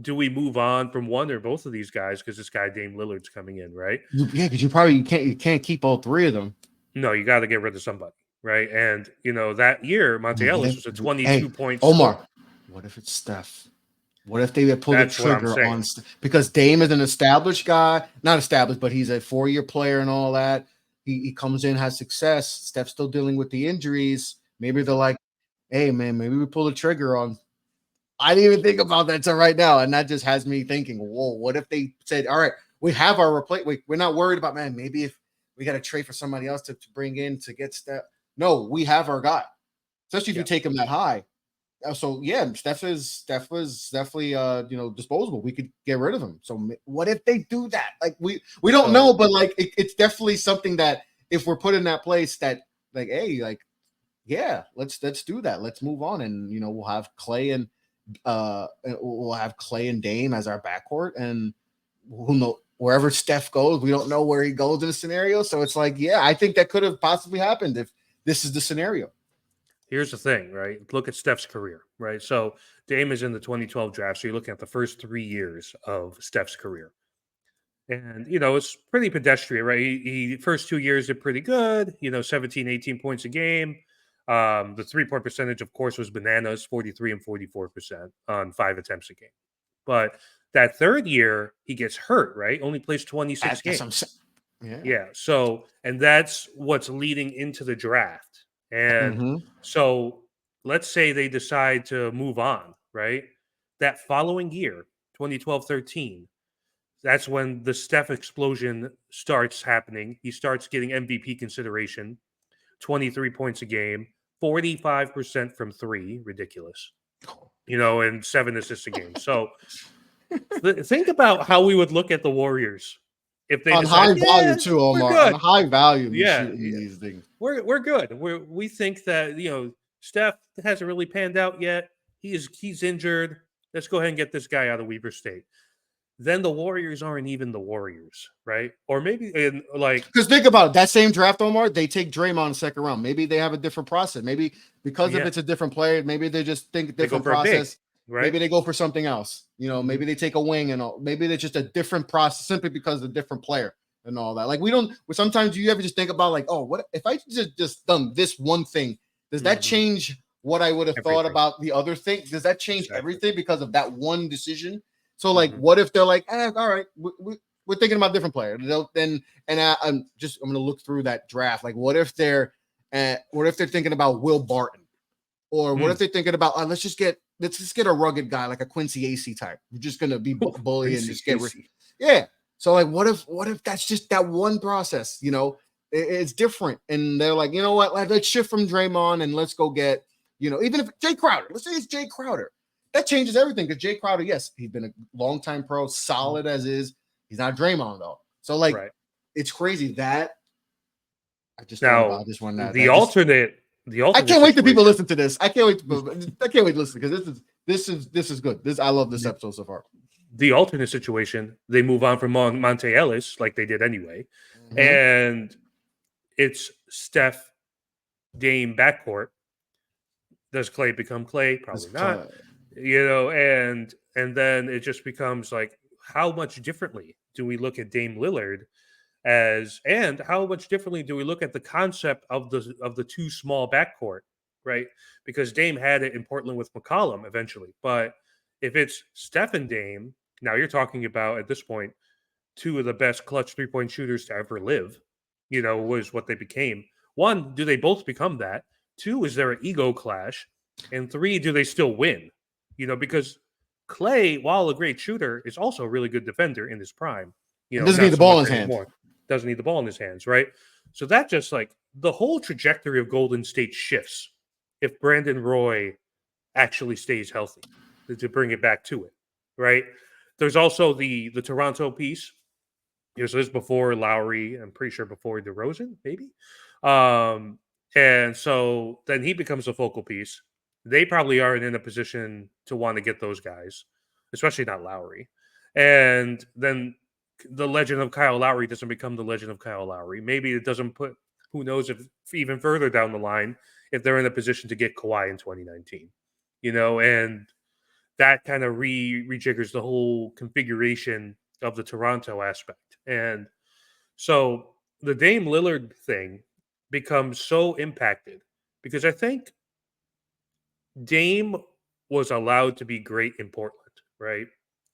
Do we move on from one or both of these guys because this guy Dame Lillard's coming in, right? Yeah, because you can't keep all three of them. No, you got to get rid of somebody. Right. And, that year, Monte Ellis was a 22-point Omar, scorer. What if it's Steph? What if they pull the trigger on because Dame is an established guy, not established, but he's a 4-year player and all that. He comes in, has success. Steph's still dealing with the injuries. Maybe they're like, hey, man, maybe we pull the trigger on. I didn't even think about that till right now. And that just has me thinking, whoa, what if they said, all right, we have our replacement. We're not worried about, man, maybe if we got to trade for somebody else to bring in to get Steph. No, we have our guy, especially if you take him that high. So yeah, Steph was definitely disposable. We could get rid of him. So what if they do that? Like we don't know, but like it's definitely something that if we're put in that place that like, hey, like yeah, let's do that. Let's move on, and we'll have Clay and Dame as our backcourt, and who knows wherever Steph goes, we don't know where he goes in a scenario. So it's like, yeah, I think that could have possibly happened if this is the scenario. Here's the thing, right? Look at Steph's career, right? So Dame is in the 2012 draft. So you're looking at the first 3 years of Steph's career. And, it's pretty pedestrian, right? He first 2 years did pretty good, 17, 18 points a game. The 3-point percentage, of course, was bananas, 43 and 44% on 5 attempts a game. But that third year, he gets hurt, right? Only plays 26 games. Yeah. So, and that's what's leading into the draft. And so let's say they decide to move on, right? That following year, 2012-13, that's when the Steph explosion starts happening. He starts getting MVP consideration, 23 points a game, 45% from 3, ridiculous, and 7 assists a game. So Think about how we would look at the Warriors if they On high decide, value yeah, too, we're Omar. On good. high value, you're Yeah, shooting yeah, these things. we're good. We think that Steph hasn't really panned out yet. He's injured. Let's go ahead and get this guy out of Weber State. Then the Warriors aren't even the Warriors, right? Or maybe in like Because think about it, that same draft, Omar, they take Draymond in the second round. Maybe they have a different process. Maybe because if yeah, it's a different player, maybe they just think they go different for a big, process. right? Maybe they go for something else. Mhm. Maybe they take a wing and all. Maybe they're just a different process simply because of a different player and all that. Like we don't. Sometimes you ever just think about like, oh, what if I just done this one thing? Does that Mhm. change what I would have thought Everything. about the other thing? Does that change Exactly. everything because of that one decision? So like, Mhm. what if they're like, all right, we're thinking about different player. Then and I'm gonna look through that draft. Like, what if they're thinking about Will Barton, or what if Mm. they're thinking about let's just get a rugged guy like a Quincy AC type. We're just gonna be bully and Quincy just Casey. yeah. So like, what if that's just that one process? It's different, and they're like, you know what? Let's shift from Draymond and let's go get even if Jay Crowder. Let's say it's Jay Crowder. That changes everything because Jay Crowder, yes, he's been a long time pro, Mhm. solid as is. He's not Draymond though. So like, Right. it's crazy that I just thought Now, about this one the that just alternate the I alternate can't wait to people situation. listen to this. I can't wait to listen because this is good. I love this The, episode so far. the alternate situation, they move on from Monte Ellis like they did anyway, Mm-hmm. and it's Steph Dame backcourt. Does Clay become Clay? This Probably not. And then it just becomes like, how much differently do we look at Dame Lillard and how much differently do we look at the concept of the two small backcourt, right? Because Dame had it in Portland with McCollum eventually, but if it's Steph and Dame, now you're talking about at this point two of the best clutch 3-point shooters to ever live. Was what they became. One, do they both become that? Two, is there an ego clash? And three, do they still win? Because Clay, while a great shooter, is also a really good defender in his prime. And doesn't need Not the so ball much in his hand. anymore. Doesn't need the ball in his hands, right? So that just like the whole trajectory of Golden State shifts if Brandon Roy actually stays healthy to bring it back to it, right? There's also the Toronto piece. So this before Lowry, I'm pretty sure before DeRozan, maybe. Um, and so then he becomes a focal piece. They probably aren't in a position to want to get those guys, especially not Lowry. And then the legend of Kyle Lowry doesn't become the legend of Kyle Lowry. Maybe it doesn't put, who knows if even further down the line, if they're in a position to get Kawhi in 2019, and that kind of rejiggers the whole configuration of the Toronto aspect. And so the Dame Lillard thing becomes so impacted because I think Dame was allowed to be great in Portland, right?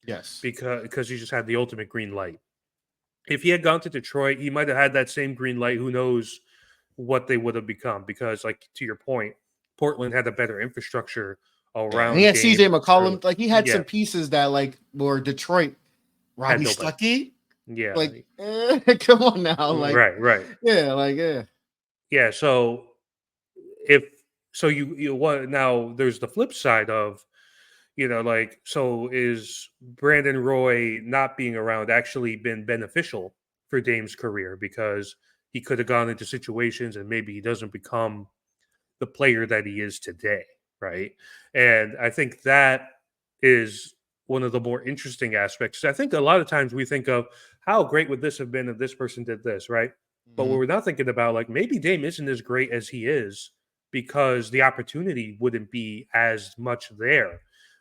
Yes. Because he just had the ultimate green light. If he had gone to Detroit, he might have had that same green light. Who knows what they would have become? Because, like to your point, Portland had a better infrastructure Yeah. And he around had CJ Dame. McCollum. Like he had Yeah, some pieces that like were Detroit. had Robbie nobody. Stuckey. Yeah, Like, come on now. Like, right. yeah. Yeah, so if so you what now there's the flip side of like so is Brandon Roy not being around actually been beneficial for Dame's career because he could have gone into situations and maybe he doesn't become the player that he is today, right? And I think that is one of the more interesting aspects. I think a lot of times we think of how great would this have been if this person did this, right? But Mhm. what we're not thinking about, like maybe Dame isn't as great as he is because the opportunity wouldn't be as much there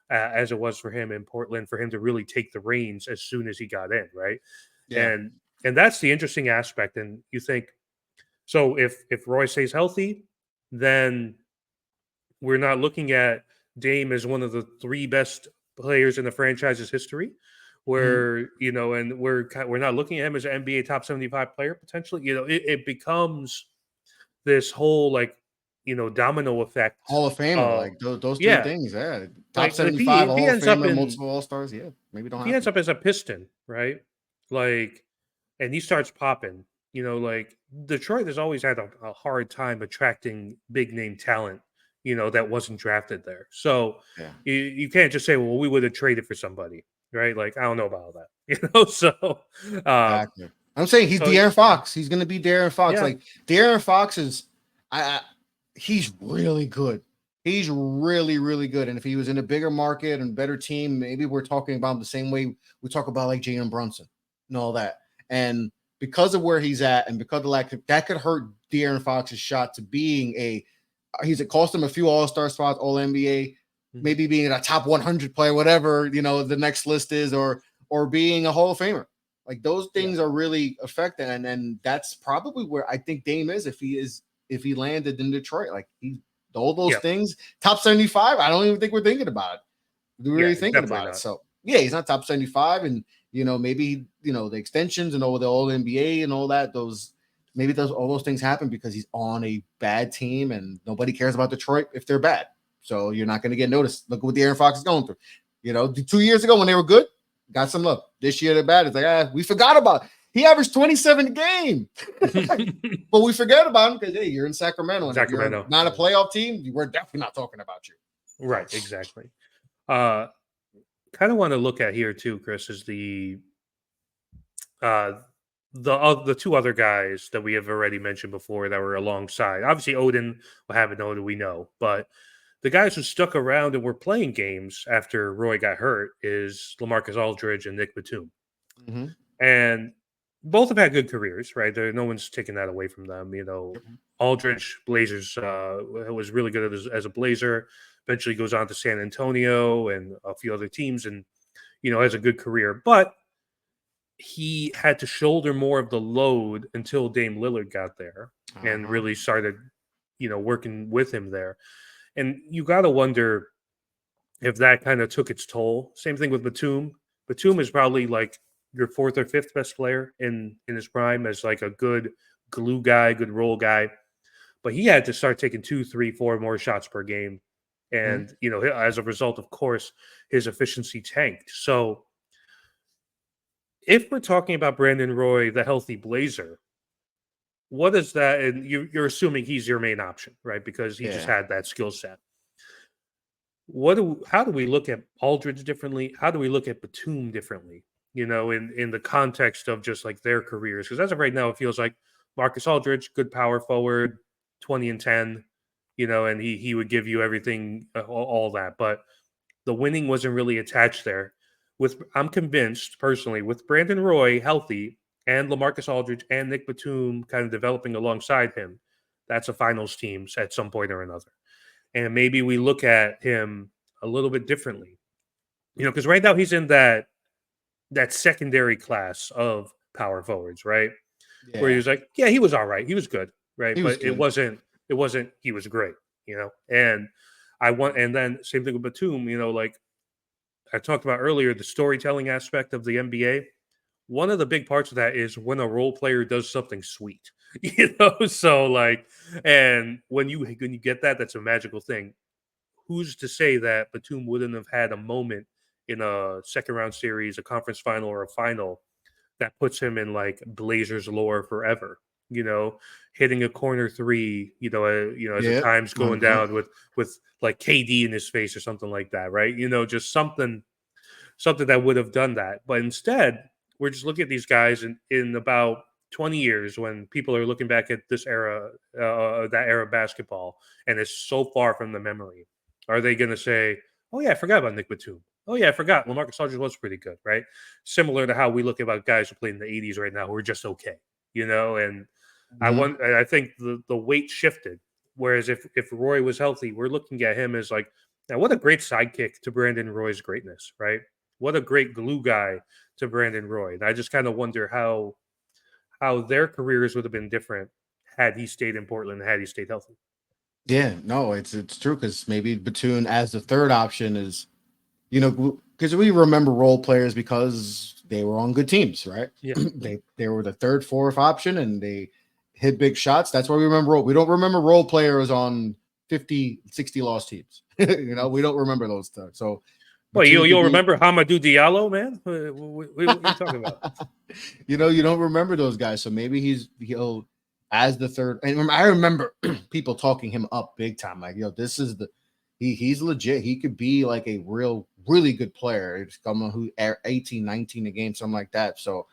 as it was for him in Portland for him to really take the reins as soon as he got in, right? Yeah. And that's the interesting aspect. And you think so if Roy stays healthy, then we're not looking at Dame as one of the three best players in the franchise's history. Mhm. Where and we're not looking at him as an NBA top 75 player potentially. It becomes this whole like domino effect Hall of Famer. of Like those three yeah, things. Yeah. Top like 75, a Hall of Famer, in multiple All Stars. Yeah. Maybe don't if he ends happen. up as a Piston, right? Like, and he starts popping. Like Detroit has always had a hard time attracting big name talent. That wasn't drafted there. So Yeah. you can't just say, well, we would have traded for somebody. right? Like I don't know about all that, um, Exactly. I'm saying he's so De'Aaron Fox. He's gonna be De'Aaron Fox. yeah, Like De'Aaron Fox is, I he's really good. He's really, really good. And if he was in a bigger market and better team, maybe we're talking about him the same way we talk about like Jalen Brunson and all that. And because of where he's at, and because of that could hurt De'Aaron Fox's shot to being it cost him a few All-Star spots, All NBA, maybe being a top 100 player, whatever the next list is, or being a Hall of Famer. Like those things are really affecting, and that's probably where I think Dame is if he landed in Detroit. Like all those yeah, things, top 75. I don't even think we're thinking about it. We're yeah, really thinking definitely about it. not. So yeah, he's not top 75, and maybe the extensions and all the All NBA and all that. All those things happen because he's on a bad team, and nobody cares about Detroit if they're bad. So you're not going to get noticed. Look at what De'Aaron Fox is going through. 2 years ago when they were good, got some love. This year they're bad. It's like, we forgot about it. He averaged 27 a game. But we forget about him because, hey, you're in Sacramento. And if you're not a playoff team, we're definitely not talking about you. Right, exactly. Kind of want to look at here too, Chris, is the two other guys that we have already mentioned before that were alongside. Obviously, Odin, what happened to Odin, we know, but the guys who stuck around and were playing games after Roy got hurt is LaMarcus Aldridge and Nick Batum. Mm-hmm. And both have had good careers, right? No one's taking that away from them. Aldridge, Blazers, was really good as a Blazer. Eventually goes on to San Antonio and a few other teams, and has a good career. But he had to shoulder more of the load until Dame Lillard got there and really started, working with him there. And you got to wonder if that kind of took its toll. Same thing with Batum. Batum is probably like your fourth or fifth best player in his prime as like a good glue guy, good roll guy. But he had to start taking 2, 3, 4 more shots per game. And, as a result, of course, his efficiency tanked. So if we're talking about Brandon Roy, the healthy Blazer, what is that? And you're assuming he's your main option, right? Because he just had that skill set. How do we look at Aldridge differently? How do we look at Batum differently? In the context of just like their careers, because as of right now, it feels like Marcus Aldridge, good power forward, 20 and 10, and he would give you everything, all that, but the winning wasn't really attached there. I'm convinced personally with Brandon Roy healthy and LaMarcus Aldridge and Nick Batum kind of developing alongside him, that's a finals team at some point or another. And maybe we look at him a little bit differently, because right now he's in that secondary class of power forwards, right? Yeah. Where he was like, yeah, he was all right, he was good, right? He was But good. it wasn't he was great, And and then same thing with Batum, like I talked about earlier, the storytelling aspect of the NBA. One of the big parts of that is when a role player does something sweet, So like, and when you get that, that's a magical thing. Who's to say that Batum wouldn't have had a moment in a second round series, a conference final, or a final that puts him in like Blazers lore forever? Hitting a corner three, as the time's going down with like KD in his face or something like that, right? Just something that would have done that. But instead, we're just looking at these guys in about 20 years when people are looking back at this era, that era of basketball, and it's so far from the memory. Are they going to say, oh, yeah, I forgot about Nick Batum. Oh, yeah, I forgot. LaMarcus Aldridge was pretty good, right? Similar to how we look about guys who played in the 80s right now who are just okay, and I think the weight shifted. Whereas if Roy was healthy, we're looking at him as like, now what a great sidekick to Brandon Roy's greatness, right? What a great glue guy to Brandon Roy. And I just kind of wonder how their careers would have been different had he stayed in Portland, had he stayed healthy. Yeah, no, it's true because maybe Batum as the third option is, because we remember role players because they were on good teams, right? Yeah. they were the third, fourth option and they hit big shots. That's why we remember we don't remember role players on 50, 60 lost teams. We don't remember those stuff. So well, you'll remember Hamidou Diallo, man. What are you talking about? You don't remember those guys. So maybe he'll as the third. And I remember people talking him up big time. Like, this is he's legit. He could be like a real really good player. It's someone who 18, 19 a game, something like that. So,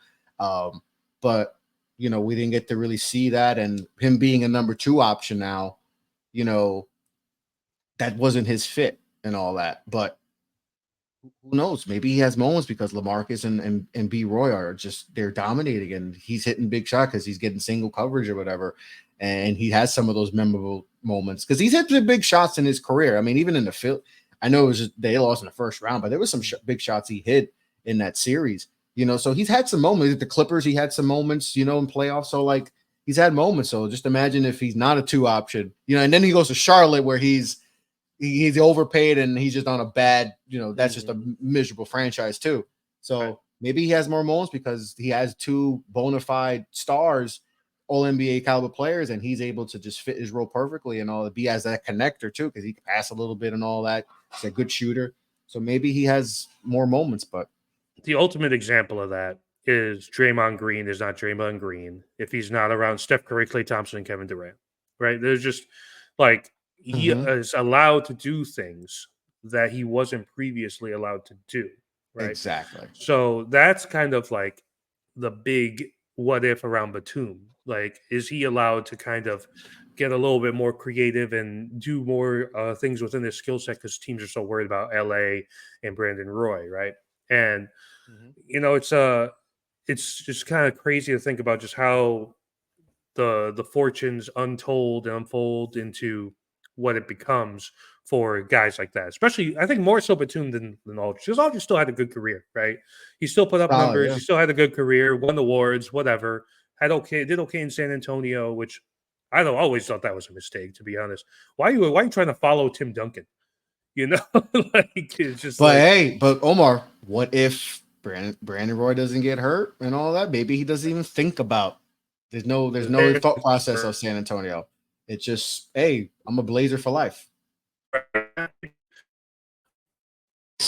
but we didn't get to really see that, and him being a number 2 option now, you know, that wasn't his fit and all that. But who knows? Maybe he has moments because LaMarcus and B Roy are just they're dominating, and he's hitting big shot because he's getting single coverage or whatever, and he has some of those memorable moments because he's hit the big shots in his career. I mean, even in the field, I know it was just, they lost in the first round, but there was some big shots he hit in that series. So he's had some moments. At the Clippers, he had some moments, in playoffs. So like he's had moments. So just imagine if he's not a 2 option, and then he goes to Charlotte where he's overpaid and he's just on a bad, that's just a miserable franchise too. So maybe he has more moments because he has 2 bona fide stars, all NBA caliber players, and he's able to just fit his role perfectly and all, be as that connector too, because he can pass a little bit and all that. He's a good shooter. So maybe he has more moments, but the ultimate example of that is Draymond Green is not Draymond Green if he's not around Steph Curry, Klay Thompson, and Kevin Durant, right? There's just like he is allowed to do things that he wasn't previously allowed to do, right? Exactly. So that's kind of like the big what if around Batum. Like, is he allowed to kind of get a little bit more creative and do more things within his skill set because teams are so worried about LA and Brandon Roy, right? And it's just kind of crazy to think about just how the fortunes untold and unfold into what it becomes for guys like that. Especially, I think more so Batum than Aldridge. Because Aldridge still had a good career, right? He still put up numbers. Yeah. He still had a good career, won awards, whatever. Did okay in San Antonio, which I always thought that was a mistake, to be honest. Why are you trying to follow Tim Duncan? Like it's just. But Omar, what if Brandon Roy doesn't get hurt and all that? Maybe he doesn't even think about. There's no thought process of San Antonio. It's just, hey, I'm a Blazer for life.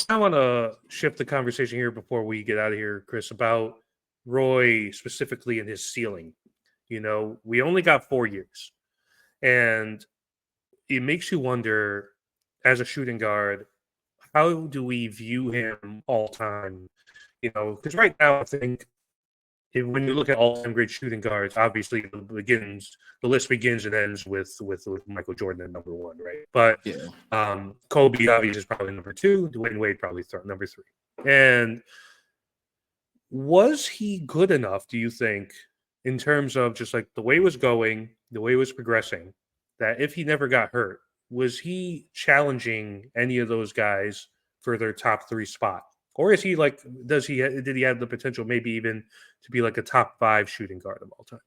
I want to shift the conversation here before we get out of here, Chris, about Roy specifically and his ceiling. We only got 4 years, and it makes you wonder, as a shooting guard, how do we view him all time? Because right now, I think when you look at all-time great shooting guards, obviously the list begins and ends with Michael Jordan at number 1, right? But Kobe obviously is probably number 2. Dwayne Wade probably number 3. And was he good enough, do you think, in terms of just like the way it was going, the way it was progressing, that if he never got hurt, was he challenging any of those guys for their top 3 spot? Or is he like, did he have the potential maybe even to be like a top 5 shooting guard of all time?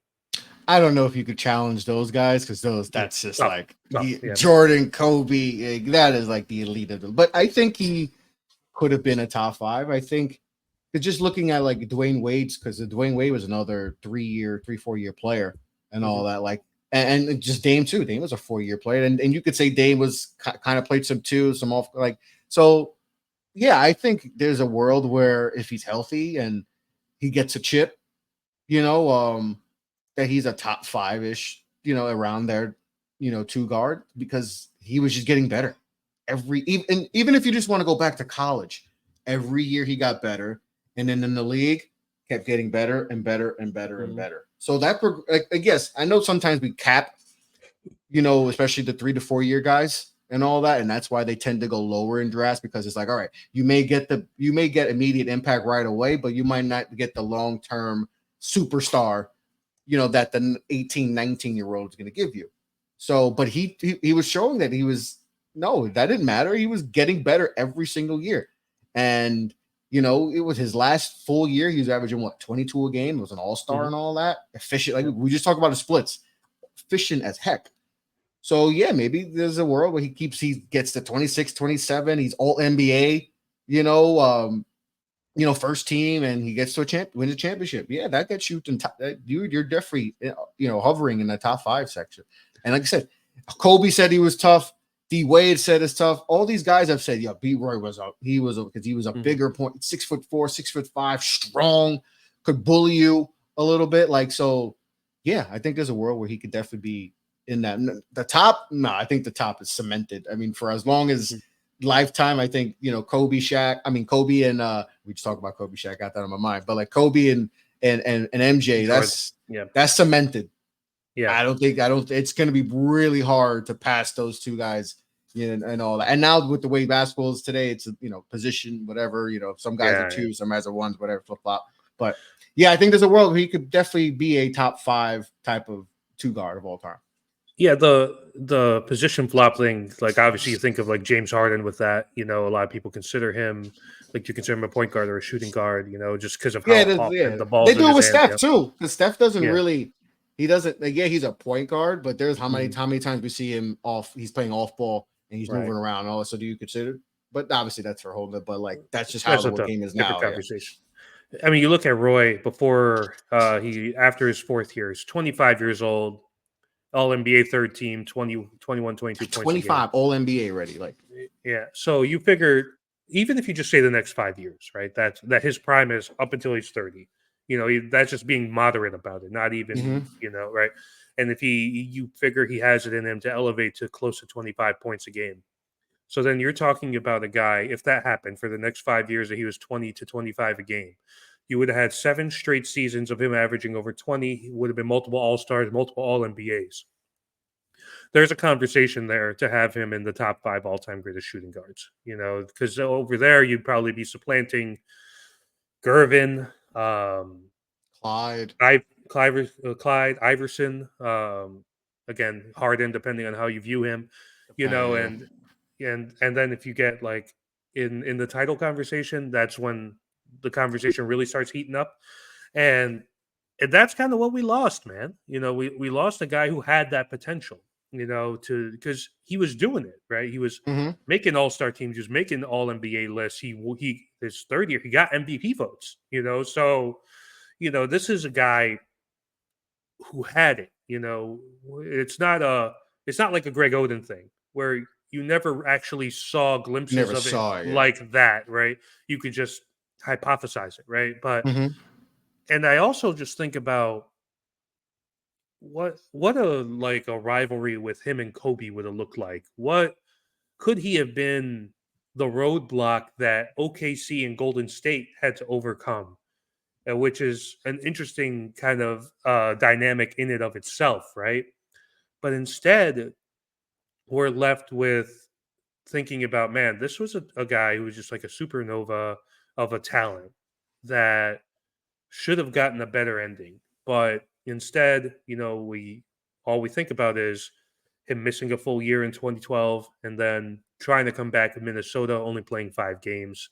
I don't know if you could challenge those guys because that's just Jordan, Kobe, that is like the elite of them. But I think he could have been a top 5. I think just looking at like Dwayne Wade's, because Dwayne Wade was another 4 year player and all that, like, and just Dame too. Dame was a 4-year player, and you could say Dame was kind of played some off, like, so. Yeah, I think there's a world where if he's healthy and he gets a chip, that he's a top 5-ish, around there, 2 guard, because he was just getting better even if you just want to go back to college, every year he got better, and then in the league kept getting better and better and better and better. So that, I guess, I know sometimes we cap, especially the 3 to 4 year guys and all that, and that's why they tend to go lower in drafts, because it's like, all right, you may get immediate impact right away, but you might not get the long-term superstar, that the 18-19-year-old is going to give you. So, but he was showing that that didn't matter. He was getting better every single year, and it was his last full year. He was averaging 22 a game. It was an all-star and all that, efficient. Like we just talked about the splits, efficient as heck. So, yeah, maybe there's a world where he gets to 26, 27. He's all NBA, first team, and he gets to wins a championship. Yeah, that gets you in top. You're definitely, hovering in the top 5 section. And like I said, Kobe said he was tough. D Wade said it's tough. All these guys have said, B Roy was up. Because he was a bigger point, 6'4", 6'5", strong, could bully you a little bit. Like, so, yeah, I think there's a world where he could definitely be in that. The top, no, I think the top is cemented. I mean, for as long as lifetime, I think, Kobe, Shaq. I mean, Kobe and we just talked about Kobe, Shaq. Got that on my mind, but like Kobe and MJ, Jordan. Yeah. that's cemented. Yeah. I don't. It's going to be really hard to pass those two guys, and all that. And now with the way basketball is today, it's position, whatever. Some guys are two, some guys are ones, whatever, flip flop. But yeah, I think there's a world where he could definitely be a top 5 type of two guard of all time. Yeah, the position flop thing, like obviously you think of like James Harden with that. A lot of people consider him like you consider him a point guard or a shooting guard. Just because of how often the ball's they do in it with his hand. Steph too, because Steph doesn't really. He doesn't. Like, yeah, he's a point guard, but there's how many times we see him off. He's playing off ball and he's moving around and all that. So do you consider? But obviously that's for holding it. But like that's just how the game is now. Conversation. I mean, you look at Roy before after his 4th year, he's 25 years old. All NBA third team, 20, 21, 22 points. 25 All NBA ready. Like, yeah. So you figure, even if you just say the next 5 years, right? That his prime is up until he's 30. That's just being moderate about it, not even, right? And if you figure he has it in him to elevate to close to 25 points a game. So then you're talking about a guy, if that happened for the next 5 years that he was 20 to 25 a game, you would have had 7 straight seasons of him averaging over 20. He would have been multiple All-Stars, multiple All-NBAs. There's a conversation there to have him in the top 5 all-time greatest shooting guards, because over there you'd probably be supplanting Gervin, Clyde, Iverson, again, Harden, depending on how you view him, and then if you get like in the title conversation, that's when the conversation really starts heating up. And that's kind of what we lost, man. We lost a guy who had that potential, because he was doing it, right? He was making all-star teams, he was making all-NBA lists. He his 3rd year, he got MVP votes, so this is a guy who had it. It's not like a Greg Oden thing where you never actually saw glimpses of it like that, right? You could just hypothesize it, right? But and I also just think about what a rivalry with him and Kobe would have looked like. What could he have been the roadblock that OKC and Golden State had to overcome, which is an interesting kind of dynamic in and of itself, right? But instead, we're left with thinking about, man, this was a guy who was just like a supernova of a talent that should have gotten a better ending. But instead, we think about is him missing a full year in 2012 and then trying to come back in Minnesota, only playing 5 games.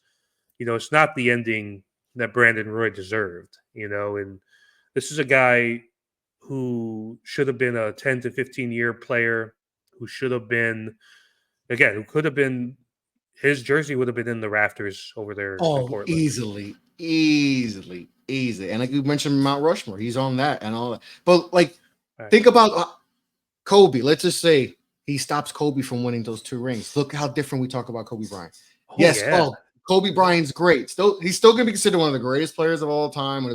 It's not the ending that Brandon Roy deserved, and this is a guy who should have been a 10 to 15 year player, who should have been, again, who could have been, his jersey would have been in the rafters over there. Oh, easily. And like you mentioned, Mount Rushmore, he's on that and all that. But like, think about Kobe. Let's just say he stops Kobe from winning those 2 rings. Look how different we talk about Kobe Bryant. Kobe Bryant's great. He's still going to be considered one of the greatest players of all time.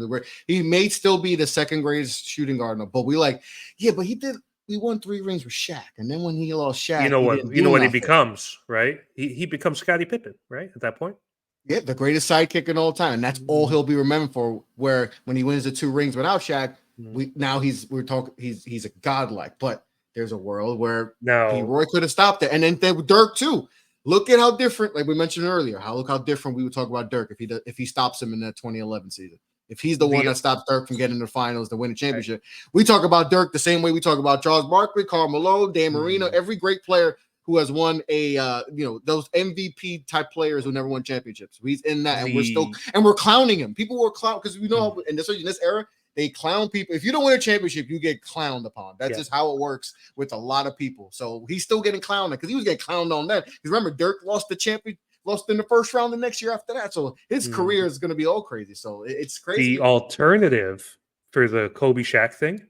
He may still be the 2nd greatest shooting guard. But we but he won 3 rings with Shaq, and then when he lost Shaq, he becomes, right? He becomes Scottie Pippen, right? At that point. Yeah, the greatest sidekick in all time, and that's all he'll be remembered for. Where when he wins the 2 rings without Shaq, he's a godlike. But there's a world where Roy could have stopped it, and then Dirk too. Look at how different, like we mentioned earlier. Look how different we would talk about Dirk if he stops him in that 2011 season. If he's the one that stops Dirk from getting to the finals to win a championship, we talk about Dirk the same way we talk about Charles Barkley, Karl Malone, Dan Marino, every great player who has won those MVP type players who never won championships. He's in that, and we're clowning him. People were clown because we know in this era they clown people. If you don't win a championship, you get clowned upon. That's just how it works with a lot of people. So he's still getting clowned because he was getting clowned on that. Because remember, Dirk lost in the first round the next year after that. So his career is going to be all crazy. So it's crazy. The alternative for the Kobe Shaq thing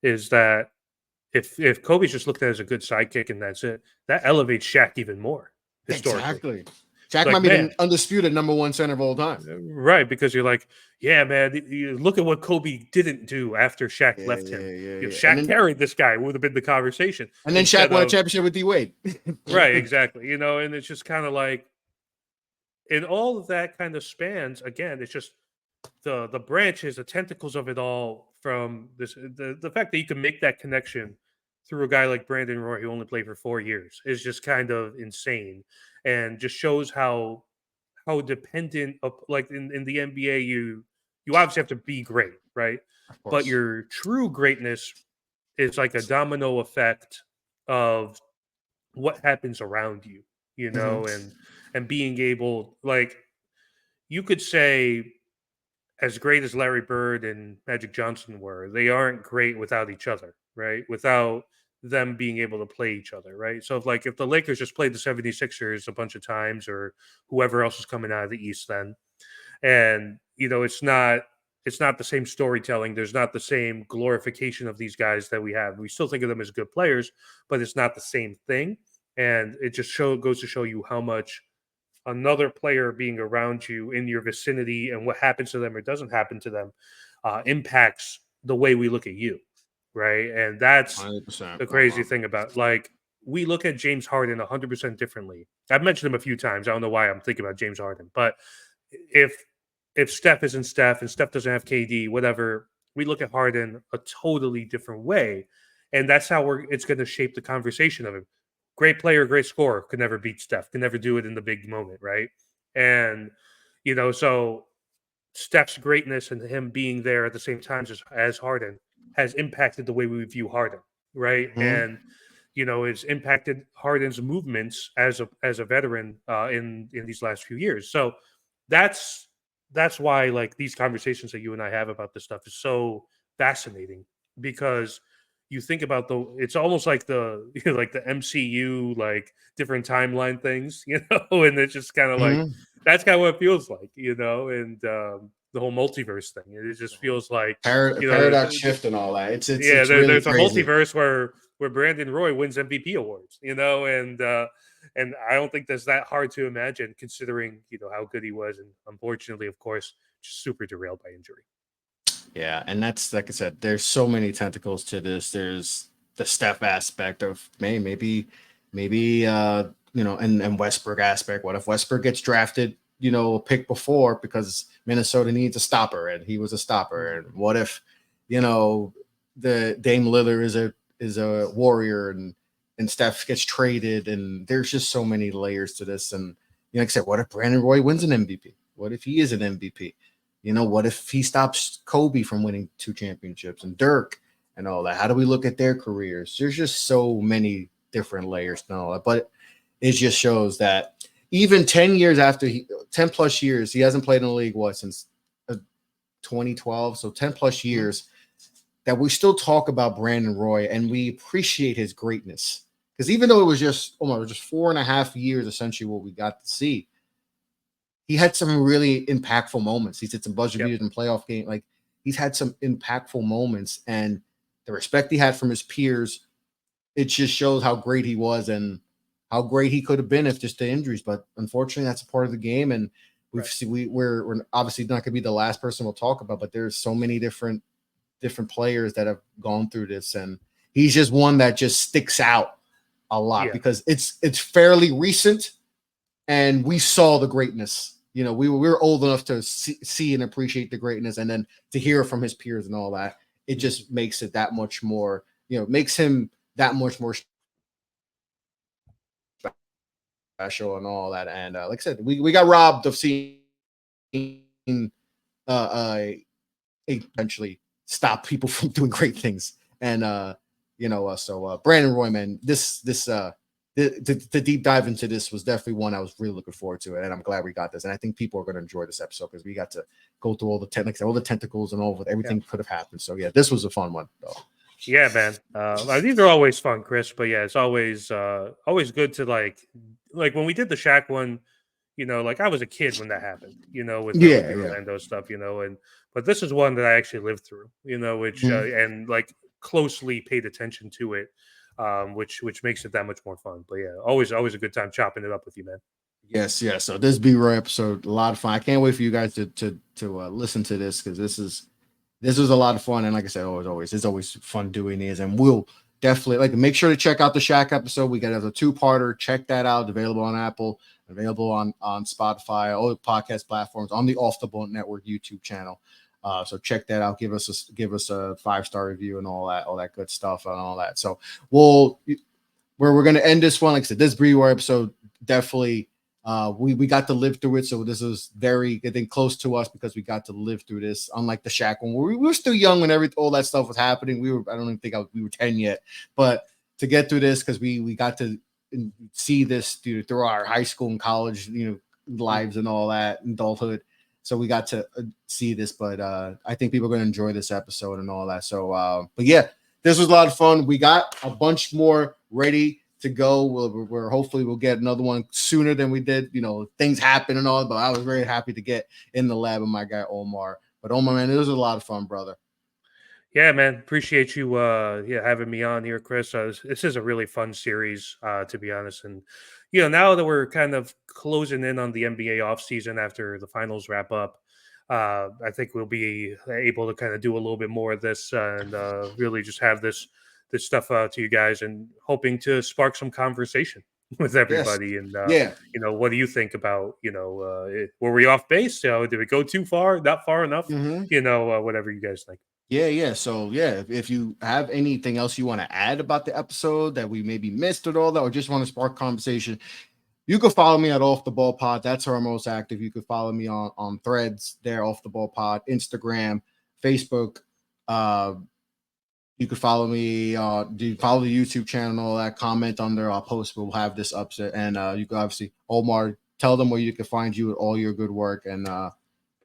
is that if Kobe's just looked at as a good sidekick and that's it, that elevates Shaq even more historically. Exactly. Shaq like, might be man, the undisputed number one center of all time. right? Because you're like, yeah, man, look at what Kobe didn't do after Shaq Yeah, left him. yeah, yeah, If yeah. Shaq carried this guy, would have been the conversation And then Shaq instead won a of championship with D Wade. right, exactly. And it's just kind of like, and all of that kind of spans again. It's just the branches, the tentacles of it all from this the fact that you can make that connection through a guy like Brandon Roy who only played for 4 years is just kind of insane and just shows how dependent of like in the NBA you obviously have to be great, right? Of But course. your true greatness is like a domino effect of what happens around you, Hmm. and being able like you could say as great as Larry Bird and Magic Johnson were, they aren't great without each other, right? Without them being able to play each other, right? So if the Lakers just played the 76ers a bunch of times or whoever else is coming out of the East then, and it's not the same storytelling, there's not the same glorification of these guys that we have. We still think of them as good players, but it's not the same thing. And it just goes to show you how much another player being around you in your vicinity and what happens to them or doesn't happen to them impacts the way we look at you, right? And that's 100%. the No crazy problem. thing about like we look at James Harden 100% differently. I've mentioned him a few times. I don't know why I'm thinking about James Harden, but if Steph isn't Steph and Steph doesn't have KD, whatever, we look at Harden a totally different way, and that's how it's going to shape the conversation of him. Great player, great scorer, could never beat Steph, could never do it in the big moment, right? And so Steph's greatness and him being there at the same time as Harden has impacted the way we view Harden, right? Hmm. And it's impacted Harden's movements as a veteran in these last few years. So that's why like these conversations that you and I have about this stuff is so fascinating because you think about it's almost like the like the MCU like different timeline things, and it's just kind of like Hmm. that's kind of what it feels like, and the whole multiverse thing. It just feels like Paradox shift and all that. yeah, It's really there's a crazy. multiverse where Brandon Roy wins MVP awards, and I don't think that's that hard to imagine considering how good he was, and unfortunately, of course, just super derailed by injury. Yeah, and that's like I said, there's so many tentacles to this. There's the Steph aspect of maybe and Westbrook aspect. What if Westbrook gets drafted, a pick before because Minnesota needs a stopper and he was a stopper? And what if, the Dame Lillard is a warrior and Steph gets traded and there's just so many layers to this. And like I said, what if Brandon Roy wins an MVP? What if he is an MVP? What if he stops Kobe from winning 2 championships and Dirk and all that? How do we look at their careers? There's just so many different layers and all that. But it just shows that even 10 years after 10 plus years, he hasn't played in the league, since 2012. So 10 plus Mhm. years that we still talk about Brandon Roy and we appreciate his greatness. Because even though it was just 4.5 years, essentially what we got to see, he had some really impactful moments. He's hit some buzzer Yep. beaters in playoff game. Like he's had some impactful moments, and the respect he had from his peers, it just shows how great he was and how great he could have been if just the injuries. But unfortunately, that's a part of the game, and we've Right. seen we're obviously not going to be the last person we'll talk about. But there's so many different players that have gone through this, and he's just one that just sticks out a lot Yeah. because it's fairly recent and we saw the greatness. We were old enough to see and appreciate the greatness, and then to hear from his peers and all that, it Mhm. just makes it that much more. Makes him that much more special and all that. And like I said, we got robbed of seeing eventually stop people from doing great things. And Brandon Roy, man, the deep dive into this was definitely one I was really looking forward to, and I'm glad we got this. And I think people are going to enjoy this episode because we got to go through all the all the tentacles and all of everything could have happened. So yeah, this was a fun one though. Yeah, man. These are always fun, Chris. But yeah, it's always good to like when we did the Shaq one. Like I was a kid when that happened. With Yeah, the yeah. Orlando stuff. And but this is one that I actually lived through. Which Mhm. and like closely paid attention to it, which makes it that much more fun. But yeah, always a good time chopping it up with you, man. Yes, yes. So this B-roy episode, a lot of fun. I can't wait for you guys to listen to this, because this was a lot of fun. And like I said, always, it's always fun doing these. And we'll definitely like make sure to check out the Shaq episode. We got a 2-parter. Check that out. Available on Apple, available on Spotify, all the podcast platforms, on the Off the Boat Network YouTube channel. So check that out. Give us a 5-star review and all that good stuff and all that. So we're gonna end this one. Like I said, this Brewer episode definitely we got to live through it. So this is very, I think, close to us, because we got to live through this. Unlike the Shaq one, where we were still young when all that stuff was happening. I don't even think we were 10 yet, but to get through this, because we got to see this through our high school and college, lives and all that, adulthood. So we got to see this, but I think people are going to enjoy this episode and all that. So, but yeah, this was a lot of fun. We got a bunch more ready to go. We're hopefully we'll get another one sooner than we did. Things happen and all, but I was very happy to get in the lab with my guy Omar. But Omar, man, it was a lot of fun, brother. Yeah, man, appreciate you having me on here, Chris. This is a really fun series, to be honest. And now that we're kind of closing in on the NBA offseason after the finals wrap up, I think we'll be able to kind of do a little bit more of this and really just have this stuff to you guys, and hoping to spark some conversation with Yes. everybody. And Yeah. what do you think about were we off base? Did we go too far? Not far enough? Mm-hmm. Whatever you guys think. Yeah. So yeah, if you have anything else you want to add about the episode that we maybe missed or all that, or just want to spark conversation, you can follow me at Off the Ball Pod. That's our most active. You can follow me on Threads there, Off the Ball Pod, Instagram, Facebook. You can follow me. Follow the YouTube channel and all that. Comment under our post. We'll have this upset, and you can obviously, Omar, tell them where you can find you with all your good work and all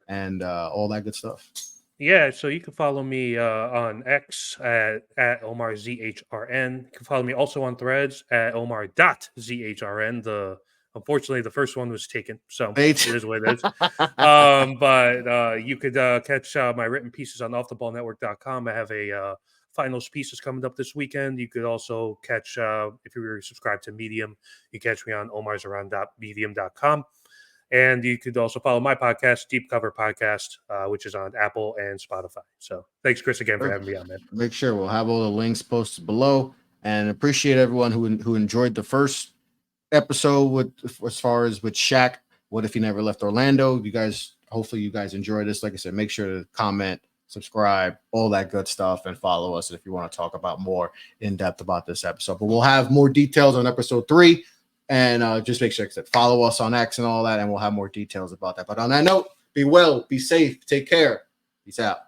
that good stuff. Yeah, so you can follow me on X at OmarZHRN. You can follow me also on Threads at Omar.ZHRN. Unfortunately, the first one was taken, so it is what it is. But you could catch my written pieces on offtheballnetwork.com. I have a finals pieces coming up this weekend. You could also catch, if you were subscribed to Medium, you can catch me on omarzaran.medium.com. And you could also follow my podcast, Deep Cover Podcast, which is on Apple and Spotify. So thanks, Chris, again for having me on, man. Make sure we'll have all the links posted below, and appreciate everyone who enjoyed the first episode as far as with Shaq. What if he never left Orlando? Hopefully you guys enjoy this. Like I said, make sure to comment, subscribe, all that good stuff, and follow us if you want to talk about more in depth about this episode. But we'll have more details on episode 3. And just make sure to follow us on X and all that, and we'll have more details about that. But on that note, be well, be safe, take care. Peace out.